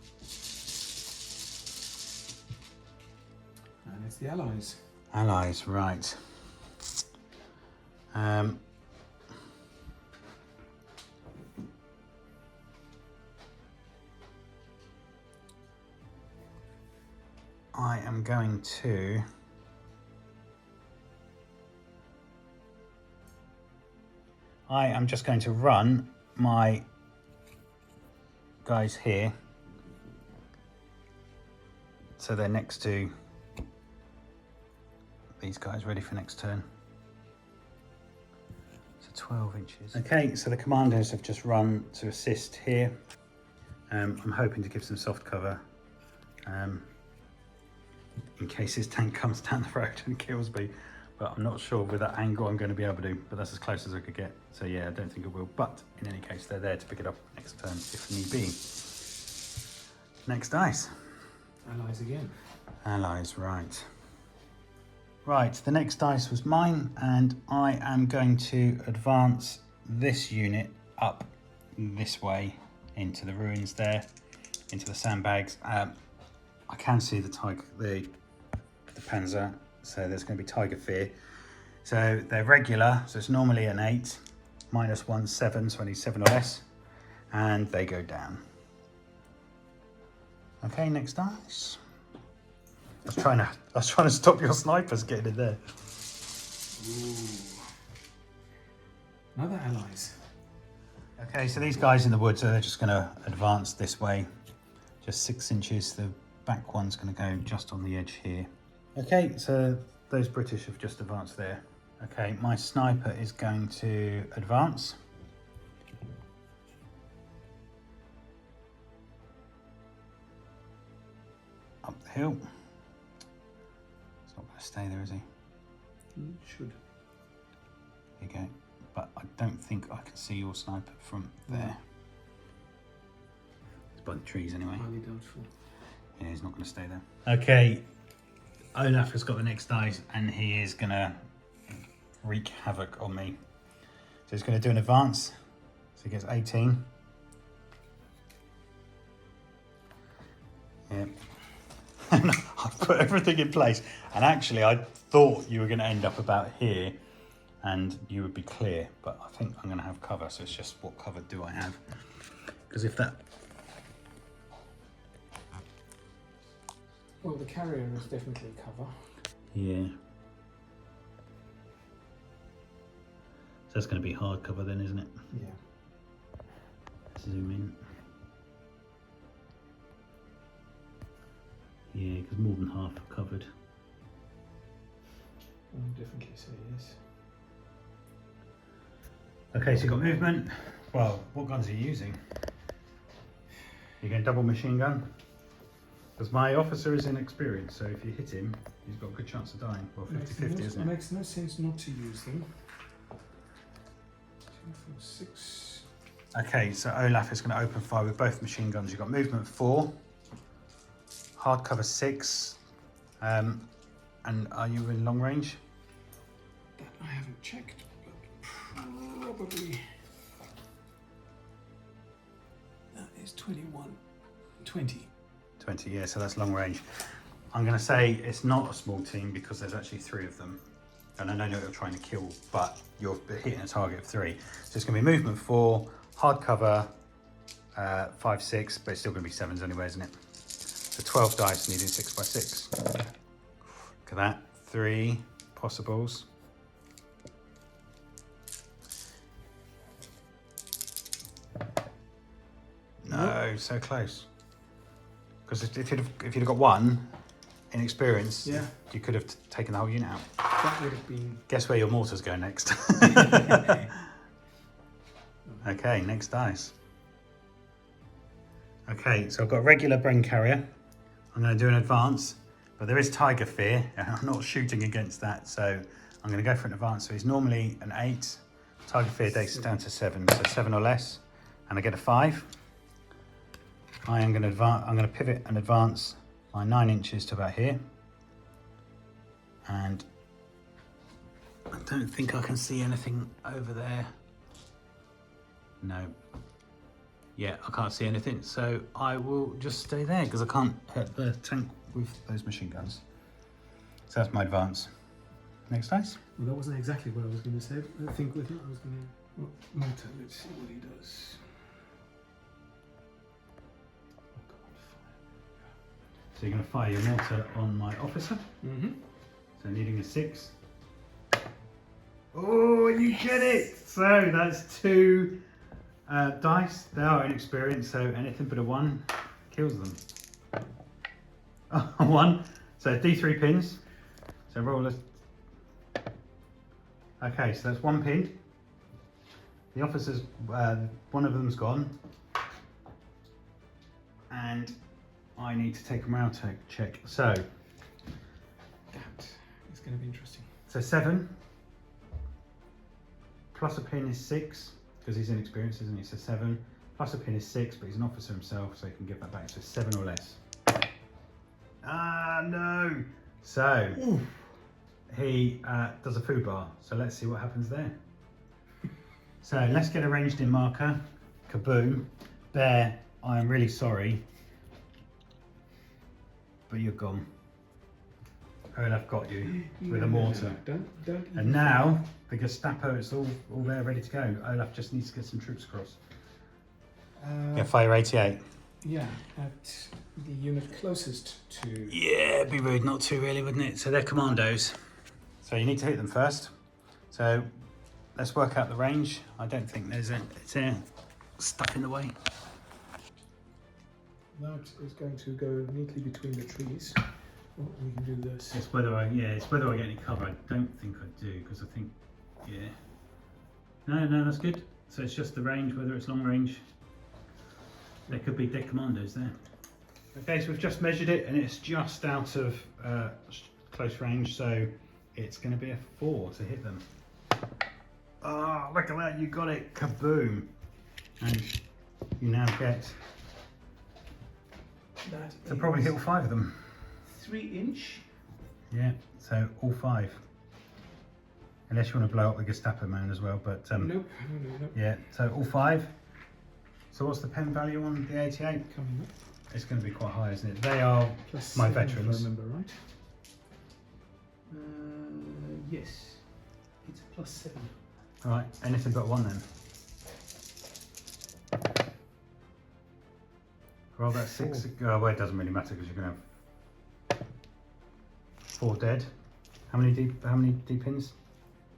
And it's the Allies. Allies, right. I am going to... I am just going to run my guys here, so they're next to these guys, ready for next turn. So 12 inches. Okay, so the commandos have just run to assist here. I'm hoping to give some soft cover in case his tank comes down the road and kills me. But I'm not sure with that angle I'm going to be able to, but that's as close as I could get. So yeah, I don't think it will, but in any case, they're there to pick it up next turn if need be. Next dice. Allies again. Allies, right. Right, the next dice was mine, and I am going to advance this unit up this way into the ruins there, into the sandbags. I can see the tiger, the panzer. So there's going to be Tiger Fear. So they're regular, so it's normally an 8, -1, 7, so I need 7 or less. And they go down. Okay, next dice. I was trying to stop your snipers getting in there. Ooh. Another Allies. Okay, so these guys in the woods, they're just going to advance this way. Just 6 inches. The back one's going to go just on the edge here. Okay, so those British have just advanced there. Okay, my sniper is going to advance. Up the hill. He's not going to stay there, is he? Should. There you go. But I don't think I can see your sniper from there. It's by the trees anyway. Highly doubtful. Yeah, he's not going to stay there. Okay, Olaf has got the next dice and he is going to wreak havoc on me. So he's going to do an advance. So he gets 18. Yep. And I've put everything in place. And actually, I thought you were going to end up about here and you would be clear. But I think I'm going to have cover. So it's just what cover do I have? Because if that... Well, the carrier is definitely cover. Yeah. So that's going to be hard cover then, isn't it? Yeah. Zoom in. Yeah, because more than half are covered. I'll definitely say yes. Okay, so you've got movement. Well, what guns are you using? You're going double machine gun? Because my officer is inexperienced, so if you hit him, he's got a good chance of dying. Well, 50-50, isn't it? It makes no sense not to use them. 2, 4, 6. Okay, so Olaf is going to open fire with both machine guns. You've got movement 4, hard cover 6, and are you in long range? That I haven't checked, but probably that is 21, 20. 20, yeah, so that's long range. I'm going to say it's not a small team because there's actually 3 of them. And I know you're trying to kill, but you're hitting a target of 3. So it's going to be movement 4, hard cover 5, 6, but it's still going to be 7s anyway, isn't it? So 12 dice needing 6 by 6. Look at that, 3 possibles. No, so close. Because if you'd have got 1 in experience, yeah, you could have taken the whole unit out. That would have been. Guess where your mortars go next. Okay, next dice. Okay, so I've got a regular brain carrier. I'm going to do an advance, but there is Tiger Fear, and I'm not shooting against that, so I'm going to go for an advance. So he's normally an 8. Tiger Fear takes it down to 7, so 7 or less, and I get a 5. I'm going to pivot and advance my 9 inches to about here, and I don't think I can see anything over there. No. Yeah, I can't see anything, so I will just stay there because I can't hurt the tank with those machine guns. So that's my advance. Next dice. Well, that wasn't exactly what I was going to say. I think with it, I was going to. Motor, let's see what he does. So you're going to fire your mortar on my officer. Mm-hmm. So needing a 6. Oh, you get it! So that's 2 dice. They are inexperienced, so anything but a 1 kills them. Oh, 1. So D3 pins. So roll a... Okay, so that's 1 pin. The officer's, one of them's gone. And I need to take a morale check. So That is going to be interesting. So 7 plus a pin is 6 because he's inexperienced, isn't he? So 7 plus a pin is 6, but he's an officer himself, so he can give that back. So 7 or less. Ah, no. So oof, he does a foo bar. So let's see what happens there. So let's get a ranged in marker. Kaboom. Bear, I am really sorry, but you're gone. Olaf got you with a mortar. Don't and now the Gestapo, it's all there ready to go. Olaf just needs to get some troops across. Yeah, fire 88. Yeah, at the unit closest to. Yeah, it'd be rude not to really, wouldn't it? So they're commandos. So you need to hit them first. So let's work out the range. I don't think there's stuff in the way. That is going to go neatly between the trees. Oh, we can do this. It's whether I get any cover. I don't think I do because I think, yeah. No, that's good. So it's just the range, whether it's long range. There could be dead commandos there. Okay, so we've just measured it and it's just out of close range, so it's going to be a 4 to hit them. Oh, look at that, you got it. Kaboom. And you now get, so probably hit all 5 of them. 3-inch. Yeah, so all 5. Unless you want to blow up the Gestapo man as well, but Nope. yeah, so all 5. So what's the pen value on the 88? Coming up. It's going to be quite high, isn't it? They are Plus my 7, veterans. if I remember right. Yes, it's +7. All right, anything but 1 then. Roll that 6. Oh, well, it doesn't really matter because you're going to have 4 dead. How many D pins?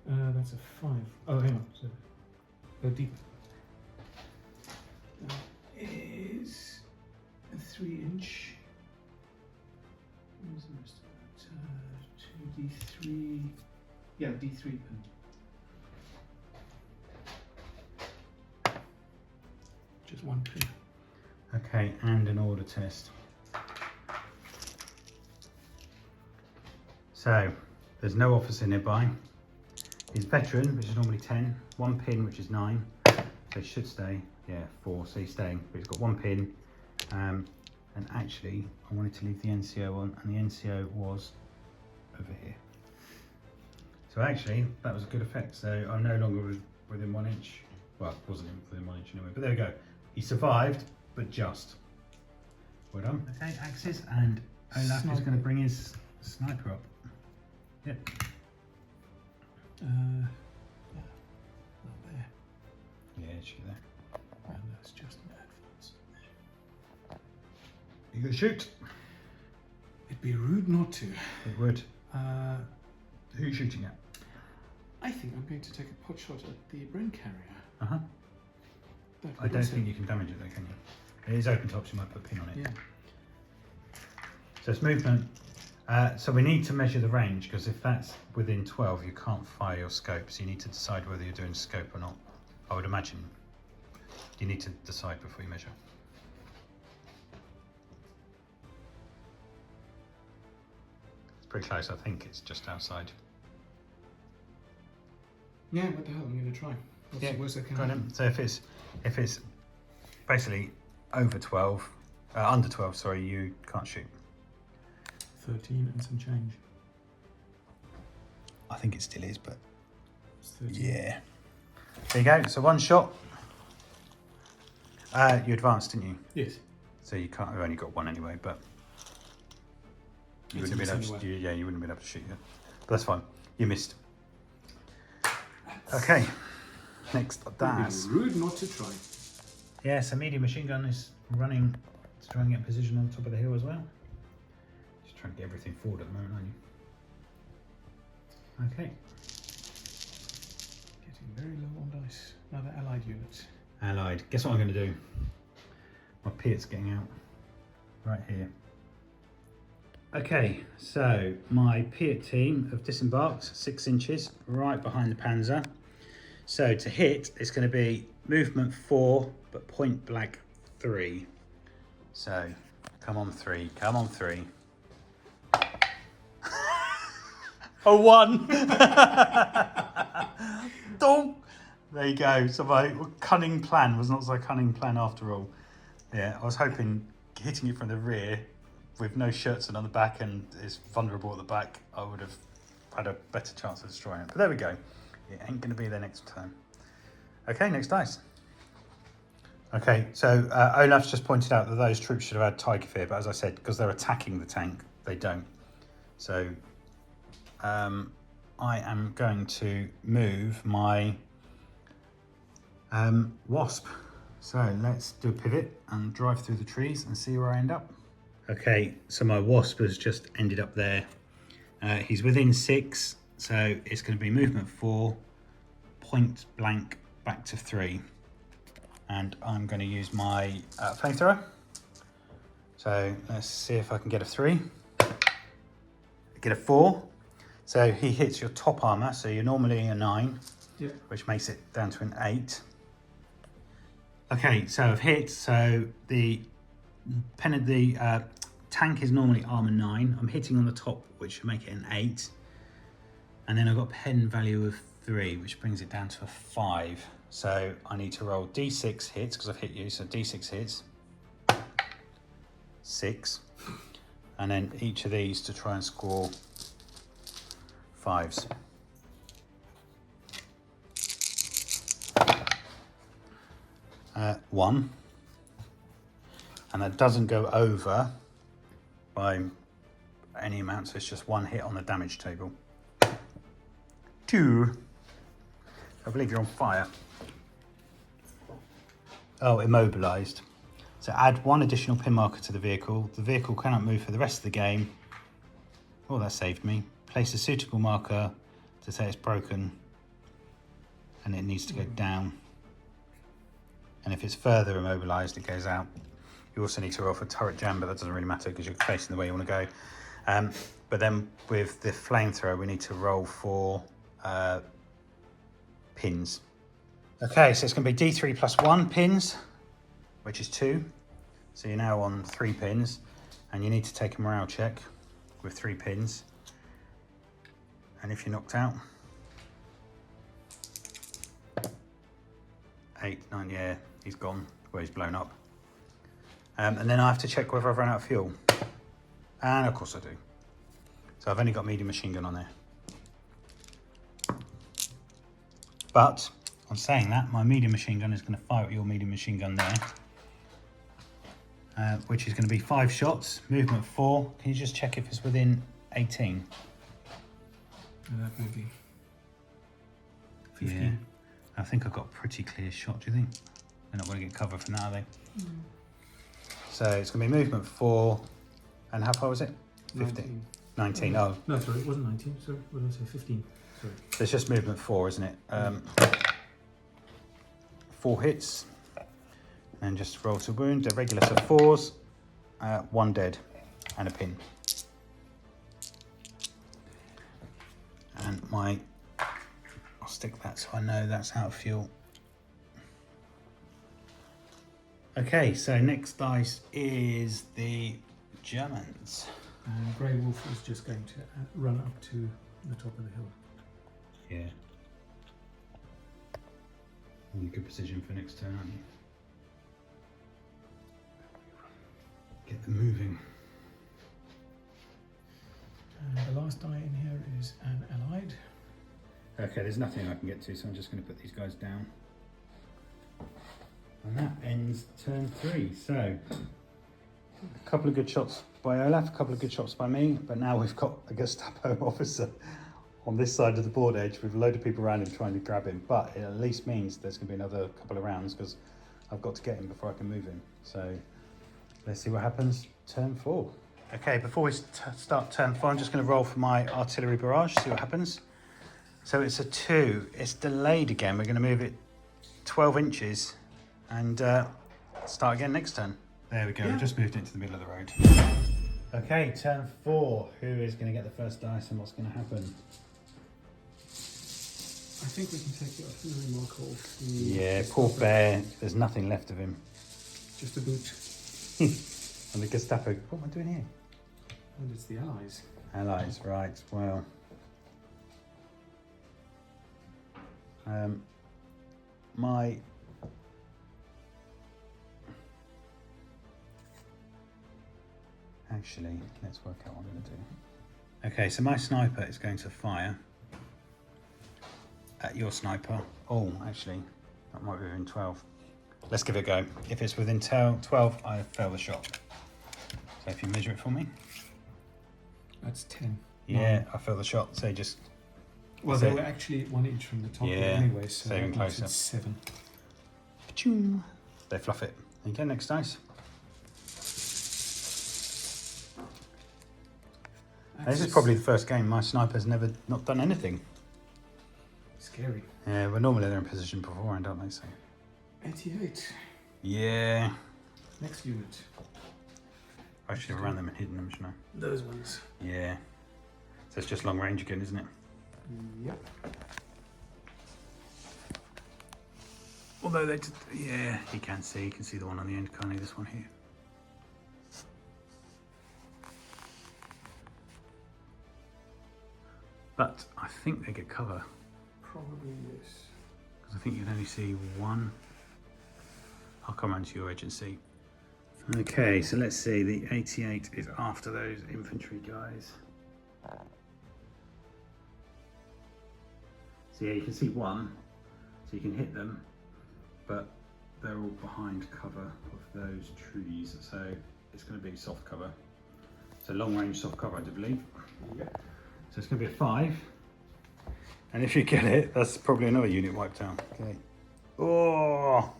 That's a 5. Oh, hang on. So, deep. Is a 3-inch. Where's the rest of that? 2d3. Yeah, d3 pin. Just 1 pin. Okay, and an order test. So, there's no officer nearby. He's veteran, which is normally 10. 1 pin, which is 9. So he should stay. Yeah, 4, so he's staying. But he's got 1 pin. And actually, I wanted to leave the NCO on, and the NCO was over here. So actually, that was a good effect. So I'm no longer within 1 inch. Well, wasn't within 1 inch anyway. But there we go. He survived, but just. Well done. Okay, axes, and Olaf is going to bring his sniper up. Yep. Yeah, not there. Yeah, it should be there. And that's just an advance. You gonna shoot? It'd be rude not to. It would. Who are you shooting at? I think I'm going to take a pot shot at the brain carrier. Uh-huh. I don't think you can damage it though, can you? It is open top, so you might put a pin on it. Yeah. So it's movement. So we need to measure the range, because if that's within 12, you can't fire your scope. So you need to decide whether you're doing scope or not. I would imagine you need to decide before you measure. It's pretty close. I think it's just outside. Yeah, what the hell? I'm going to try. What's the worst that can Try happen? them. So if it's basically over 12, under 12, sorry, you can't shoot. 13 and some change. I think it still is, but It's 13. yeah. There you go. So 1 shot. You advanced, didn't you? Yes. So you can't. You've only got 1 anyway, but you wouldn't have been able to. Yeah, you wouldn't have been able to shoot it. But that's fine. You missed. Okay. Next, that's rude not to try. yeah. So medium machine gun is running to try and get position on top of the hill as well. Just trying to get everything forward at the moment, aren't you? Okay. Getting very low on dice. Another allied unit. Allied. Guess what I'm going to do? My Piat's getting out right here. Okay, so my Piat team have disembarked 6 inches right behind the Panzer. So to hit, it's going to be movement 4, but point blank 3. So come on 3, come on 3. A 1. Donk. There you go. So my cunning plan was not so cunning plan after all. Yeah, I was hoping hitting it from the rear with no shirts and on the back and it's vulnerable at the back, I would have had a better chance of destroying it. But there we go. It ain't going to be there next turn. Okay, next dice. Okay, so Olaf's just pointed out that those troops should have had Tiger Fear, but as I said, because they're attacking the tank, they don't. So I am going to move my Wasp. So let's do a pivot and drive through the trees and see where I end up. Okay, so my Wasp has just ended up there. He's within 6, so it's going to be movement 4, point blank back to 3. And I'm going to use my flamethrower. So let's see if I can get a 3. Get a 4. So he hits your top armor, so you're normally a 9, Yep. which makes it down to an 8. Okay, so I've hit, so the tank is normally armor 9. I'm hitting on the top, which should make it an 8. And then I've got pen value of 3, which brings it down to a 5. So I need to roll D6 hits because I've hit you. So D6 hits, 6, and then each of these to try and score 5s. One, and that doesn't go over by any amount, so it's just 1 hit on the damage table. 2, I believe you're on fire. Oh, immobilized. So add 1 additional pin marker to the vehicle. The vehicle cannot move for the rest of the game. Oh, that saved me. Place a suitable marker to say it's broken, and it needs to go down. And if it's further immobilized, it goes out. You also need to roll for turret jam, but that doesn't really matter because you're facing the way you want to go. But then with the flamethrower, we need to roll for pins. Okay, so it's going to be D3 plus 1 pins, which is 2. So you're now on 3 pins, and you need to take a morale check with 3 pins. And if you're knocked out, 8, 9, yeah, he's gone, where he's blown up. And then I have to check whether I've run out of fuel. And of course I do. So I've only got medium machine gun on there. But on saying that, my medium machine gun is going to fire at your medium machine gun there. Which is going to be 5 shots, movement 4. Can you just check if it's within 18? That will be 15. Yeah. I think I've got a pretty clear shot, do you think? They're not going to get cover from that, are they? Mm. So it's going to be movement 4. And how far was it? 15. 19. Oh. No, sorry, it wasn't 19. Sorry, what did I say? 15. Sorry. So it's just movement 4, isn't it? 4 hits. And just roll to wound. They're regular, so 4s. 1 dead. And a pin. And I'll stick that so I know that's out of fuel. Okay, so next dice is the Germans. And Grey Wolf is just going to run up to the top of the hill. Yeah. In good position for next turn, aren't you? Get them moving. And the last die in here is an allied. Okay, there's nothing I can get to, so I'm just going to put these guys down. And that ends turn 3. So, a couple of good shots by Olaf, a couple of good shots by me, but now we've got a Gestapo officer on this side of the board edge with a load of people around him trying to grab him. But it at least means there's going to be another couple of rounds because I've got to get him before I can move him. So, let's see what happens turn 4. Okay, before we start turn 4, I'm just going to roll for my artillery barrage, see what happens. So it's a 2. It's delayed again. We're going to move it 12 inches and start again next turn. There we go. Yeah. We just moved it to the middle of the road. Okay, turn 4. Who is going to get the first dice and what's going to happen? I think we can take the artillery marker off. Yeah, poor bear. There's nothing left of him. Just a boot. And the Gestapo. What am I doing here? And it's the Allies. Allies, right. Well. Actually, let's work out what I'm going to do. Okay, so my sniper is going to fire at your sniper. Oh, actually, that might be within 12. Let's give it a go. If it's within 12, I fail the shot. So if you measure it for me. That's 10. Yeah, I fail the shot, so just... Well, they were actually 1 inch from the top anyway, so even closer. It's 7. Achoo. They fluff it. Okay, next dice. This is probably the first game my sniper's never not done anything. Scary. Yeah, but normally they're in position beforehand, aren't they? So. 88. Yeah. Next unit. I should have ran them and hidden them, shouldn't I? Those ones. Yeah. So it's just long range again, isn't it? Yep. Although they did, yeah, you can see the one on the end, can't you? This one here. But I think they get cover. Probably yes. Because I think you can only see one. I'll come around to your agency. Okay, so let's see. The 88 is after those infantry guys. So yeah, you can see one, so you can hit them, but they're all behind cover of those trees, so it's going to be soft cover. So long range soft cover, I do believe. Yeah. So it's going to be a 5, and if you get it, that's probably another unit wiped out. Okay. Oh!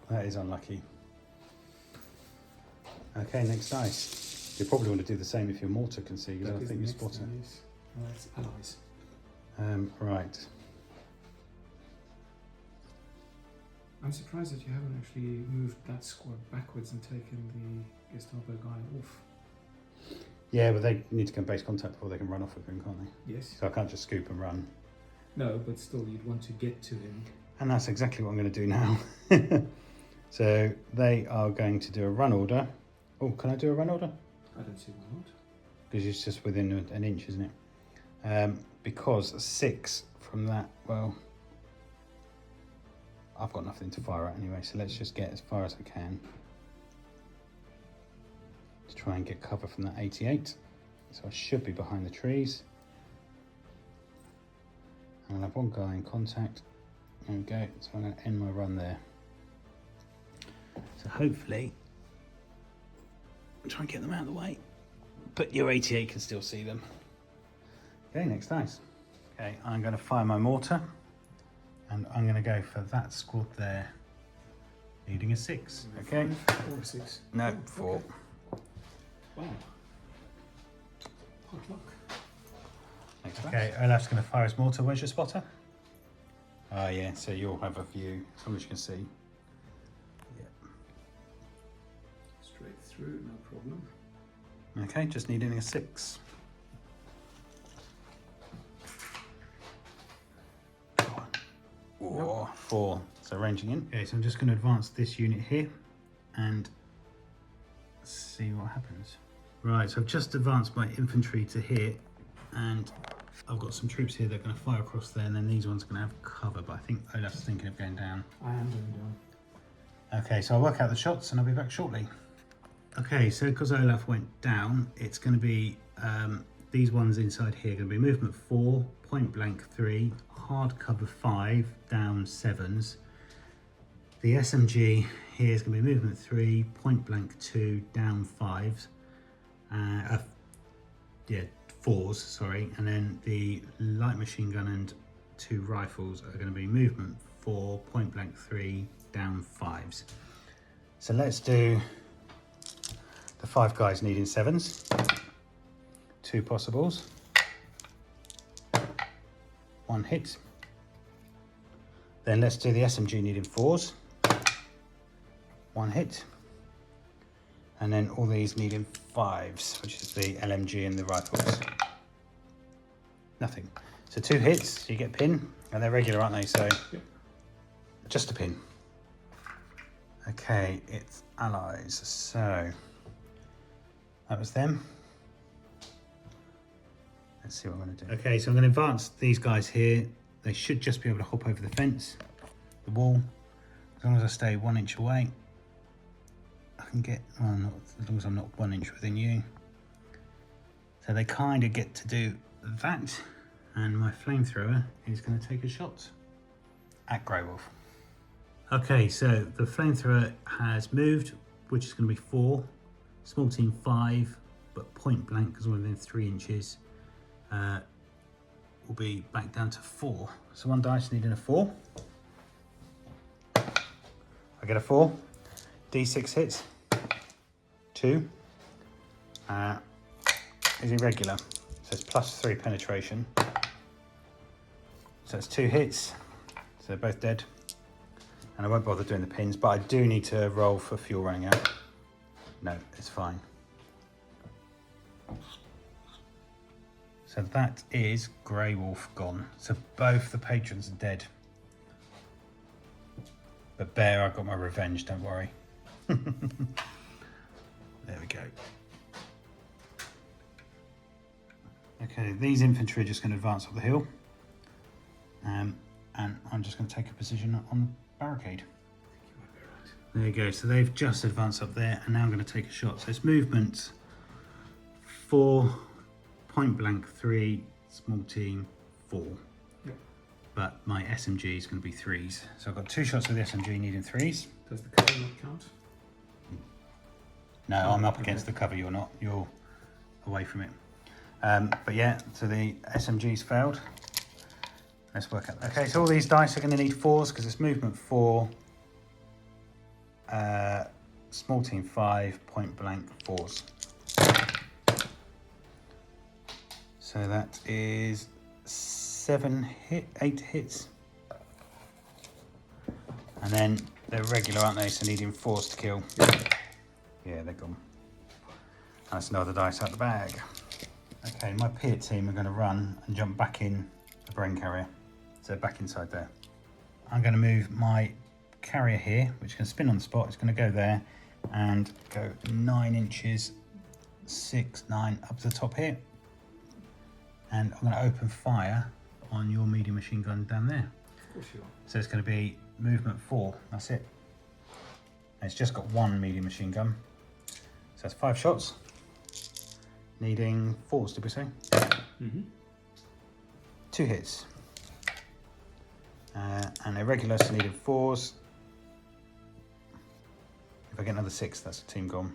That is unlucky. Okay, next dice. You probably want to do the same if your mortar can see, because I think you spot it. Yes. That's allies. Right. I'm surprised that you haven't actually moved that squad backwards and taken the Gestapo guy off. Yeah, but they need to come base contact before they can run off with him, can't they? Yes. So I can't just scoop and run. No, but still you'd want to get to him. And that's exactly what I'm going to do now. So they are going to do a run order. Oh, can I do a run order? I don't see why not. Because it's just within an inch, isn't it? Because 6 from that, well, I've got nothing to fire at anyway, so let's just get as far as I can to try and get cover from that 88. So I should be behind the trees. And I'll have one guy in contact. There we go. So I'm going to end my run there. So hopefully, try and get them out of the way. But your 88 can still see them. Okay, next dice. Okay, I'm going to fire my mortar. And I'm going to go for that squad there, needing a 6. Okay. 5 or 6? No, Oh, 4. Okay. Wow. Hard luck. Next okay, Olaf's going to fire his mortar. Where's your spotter? Ah, yeah, so you'll have a view, as long as you can see. Yeah. Straight through, no problem. Okay, just needing a 6. Or 4. So ranging in. Okay, so I'm just going to advance this unit here and see what happens. Right, so I've just advanced my infantry to here, and I've got some troops here that are going to fire across there, and then these ones are going to have cover, but I think Olaf's thinking of going down. I am going down. Okay, so I'll work out the shots and I'll be back shortly. Okay, so because Olaf went down, it's going to be these ones inside here are going to be movement 4, point blank 3, hard cover 5, down 7s. The SMG here is going to be movement 3, point blank 2, down 5s. Yeah, 4s, sorry. And then the light machine gun and 2 rifles are going to be movement 4, point blank 3, down 5s. So let's do the 5 guys needing 7s. 2 possibles. 1 hit. Then let's do the SMG needing 4s. 1 hit. And then all these needing 5s, which is the LMG and the rifles. Nothing. So 2 hits, so you get pin, and they're regular, aren't they? So Yep. Just a pin. Okay, it's allies. So that was them. Let's see what I'm going to do. Okay, so I'm going to advance these guys here. They should just be able to hop over the fence, the wall. As long as I stay 1 inch away, I can get, well, not, as long as I'm not 1 inch within you. So they kind of get to do that. And my flamethrower is going to take a shot at Grey Wolf. Okay, so the flamethrower has moved, which is going to be 4. Small team 5, but point blank, because we're within 3 inches, will be back down to 4. So 1 dice needing a 4. I get a 4. D6 hits. 2. Is irregular. So it's +3 penetration. So it's 2 hits. So they're both dead. And I won't bother doing the pins, but I do need to roll for fuel running out. No, it's fine. So that is Grey Wolf gone. So both the patrons are dead. But Bear, I got my revenge, don't worry. There we go. Okay, these infantry are just going to advance up the hill. And I'm just going to take a position on the barricade. There you go, so they've just advanced up there, and now I'm going to take a shot. So it's movement 4, point blank 3, small team 4. Yep. But my SMG is going to be 3s. So I've got 2 shots with the SMG needing 3s. Does the cover not count? No, I'm up against the cover, you're not. You're away from it. But yeah, so the SMG's failed. Let's work out. Okay, so all these dice are going to need 4s because it's movement 4, small team 5, point blank 4s. So that is 8 hits. And then they're regular, aren't they? So needing 4s to kill. Yeah, they're gone. That's another dice out the bag. Okay, my peer team are going to run and jump back in the brain carrier. So back inside there. I'm going to move my carrier here, which can spin on the spot. It's going to go there and go 9 inches, 6, 9 up to the top here. And I'm going to open fire on your medium machine gun down there. Of course you are. So it's going to be movement 4. That's it. And it's just got 1 medium machine gun. So that's 5 shots. Needing 4s, did we say? 2 hits. And irregular, so needed 4s. If I get another 6, that's a team gone.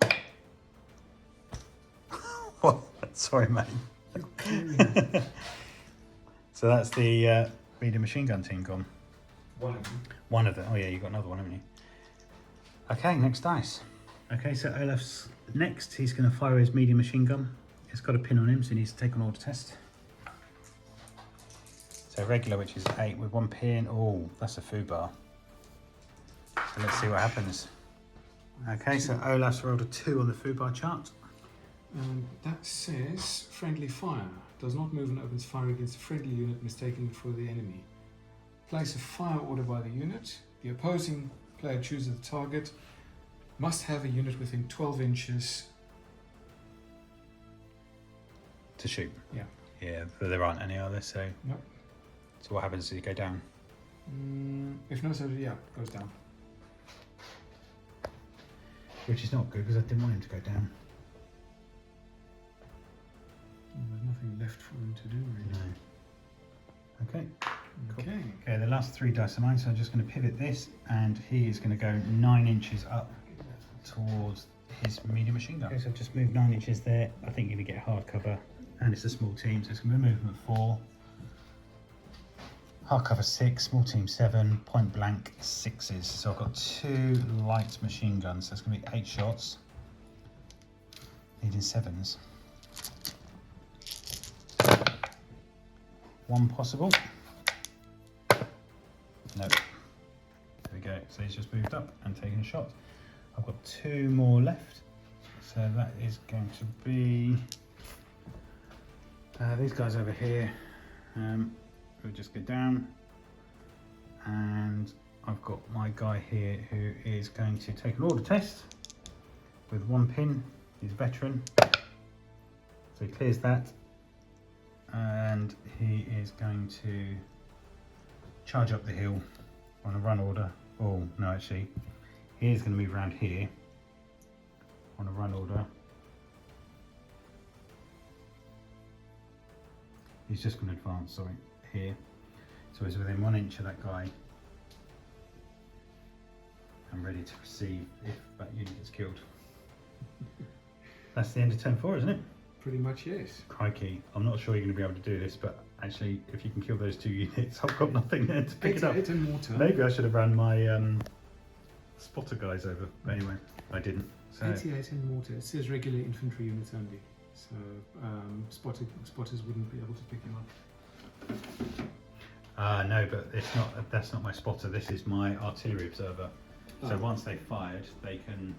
What? Sorry, mate. So that's the medium machine gun team gone. One of them. One of them. Oh yeah, you got another one, haven't you? Okay, next dice. Okay, so Olaf's next. He's going to fire his medium machine gun. It's got a pin on him, so he needs to take an order test. So regular, which is 8 with 1 pin. Oh, that's a foo bar. So let's see what happens. Okay, so Olaf's rolled a 2 on the foo bar chart. That says friendly fire. Does not move and opens fire against a friendly unit mistaken for the enemy. Place a fire order by the unit. The opposing player chooses the target. Must have a unit within 12 inches. To shoot. Yeah. Yeah, but there aren't any, are there? So. Nope. So what happens? Does he go down? If no, so yeah, goes down. Which is not good because I didn't want him to go down. Well, there's nothing left for him to do really. No. Okay. Okay. Cool. Okay, the last 3 dice are mine, so I'm just going to pivot this, and he is going to go 9 inches up towards his medium machine gun. Okay, so I've just moved 9 inches there. I think you're going to get hard cover, and it's a small team, so it's going to be movement 4. Hard cover 6, small team 7, point blank 6s. So I've got 2 light machine guns, so it's going to be 8 shots. Needing 7s. 1 possible. No. There we go. So he's just moved up and taken a shot. I've got 2 more left. So that is going to be these guys over here. We'll just go down. And I've got my guy here who is going to take an order test with 1 pin. He's a veteran. So he clears that. And he is going to charge up the hill on a run order. Oh, no, actually, he is going to move around here on a run order. He's just going to advance, sorry, here. So he's within 1 inch of that guy. I'm ready to proceed if that unit gets killed. That's the end of turn 4, isn't it? Pretty much yes. Crikey, I'm not sure you're going to be able to do this, but actually, if you can kill those 2 units, I've got nothing there to pick it up. 8 and mortar. Maybe I should have ran my spotter guys over, but anyway, I didn't. So 88 in mortar. It says regular infantry units only, so spotters wouldn't be able to pick him up. no, but it's not. That's not my spotter. This is my artillery observer. So once they've fired, they can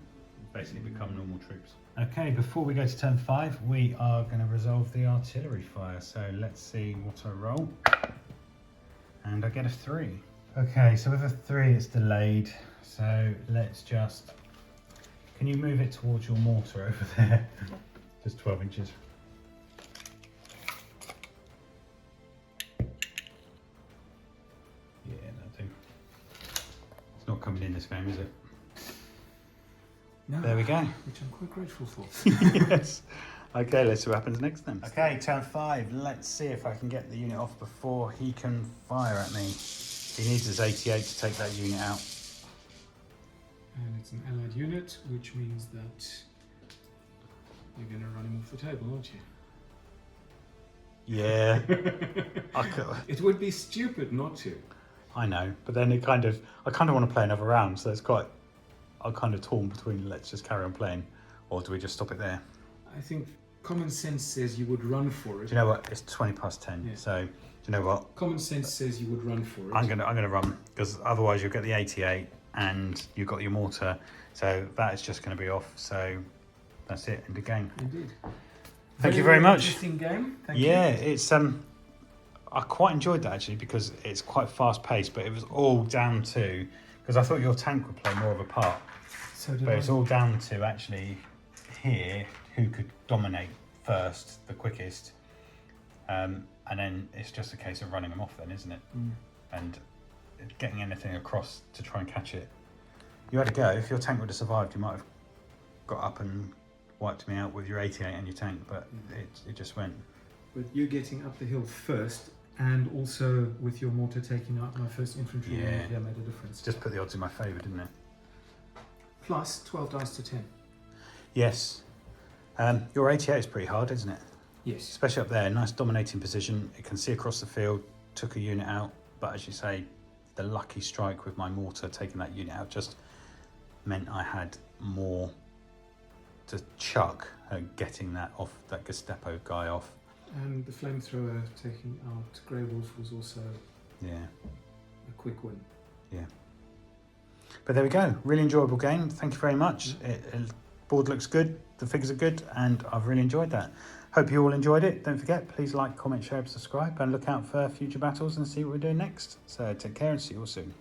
basically become normal troops. Okay, before we go to turn 5, we are going to resolve the artillery fire. So let's see what I roll. And I get a 3. Okay, so with a 3 it's delayed. So let's just... Can you move it towards your mortar over there? Just 12 inches. actually in this game, is it? No, There we go. which I'm quite grateful for. Yes. Okay, let's see what happens next then. Okay, turn 5. Let's see if I can get the unit off before he can fire at me. He needs his 88 to take that unit out. And it's an allied unit, which means that you're going to run him off the table, aren't you? Yeah. It would be stupid not to. I know, but then I kind of want to play another round, so it's quite, I'm kind of torn between let's just carry on playing, or do we just stop it there? I think common sense says you would run for it. Do you know what? It's 20 past 10, Yeah. so do you know what? Common sense says you would run for it. I'm gonna run, because otherwise you'll get the 88 and you've got your mortar, so that is just going to be off. So that's it, end of game. Indeed. Thank you very much. Interesting game. Thank Yeah, you. it's I quite enjoyed that actually, because it's quite fast paced, but it was all down to, because I thought your tank would play more of a part, So did but I. it's all down to actually here who could dominate first, the quickest, and then it's just a case of running them off then, isn't it? And getting anything across to try and catch it. You had a go. If your tank would have survived, you might have got up and wiped me out with your 88 and your tank, but it just went. But you getting up the hill first, and also with your mortar taking out my first infantry Yeah. unit here made a difference. Just put the odds in my favour, didn't it? Plus 12 dice to 10. Yes. Your 88 is pretty hard, isn't it? Yes. Especially up there, nice dominating position. It can see across the field, took a unit out, but as you say, the lucky strike with my mortar taking that unit out just meant I had more to chuck at getting that off, that Gestapo guy off. And the flamethrower taking out Grey Wolf was also Yeah. a quick win. Yeah. But there we go. Really enjoyable game. Thank you very much. Board looks good. The figures are good, and I've really enjoyed that. Hope you all enjoyed it. Don't forget, please like, comment, share, subscribe, and look out for future battles and see what we're doing next. So take care and see you all soon.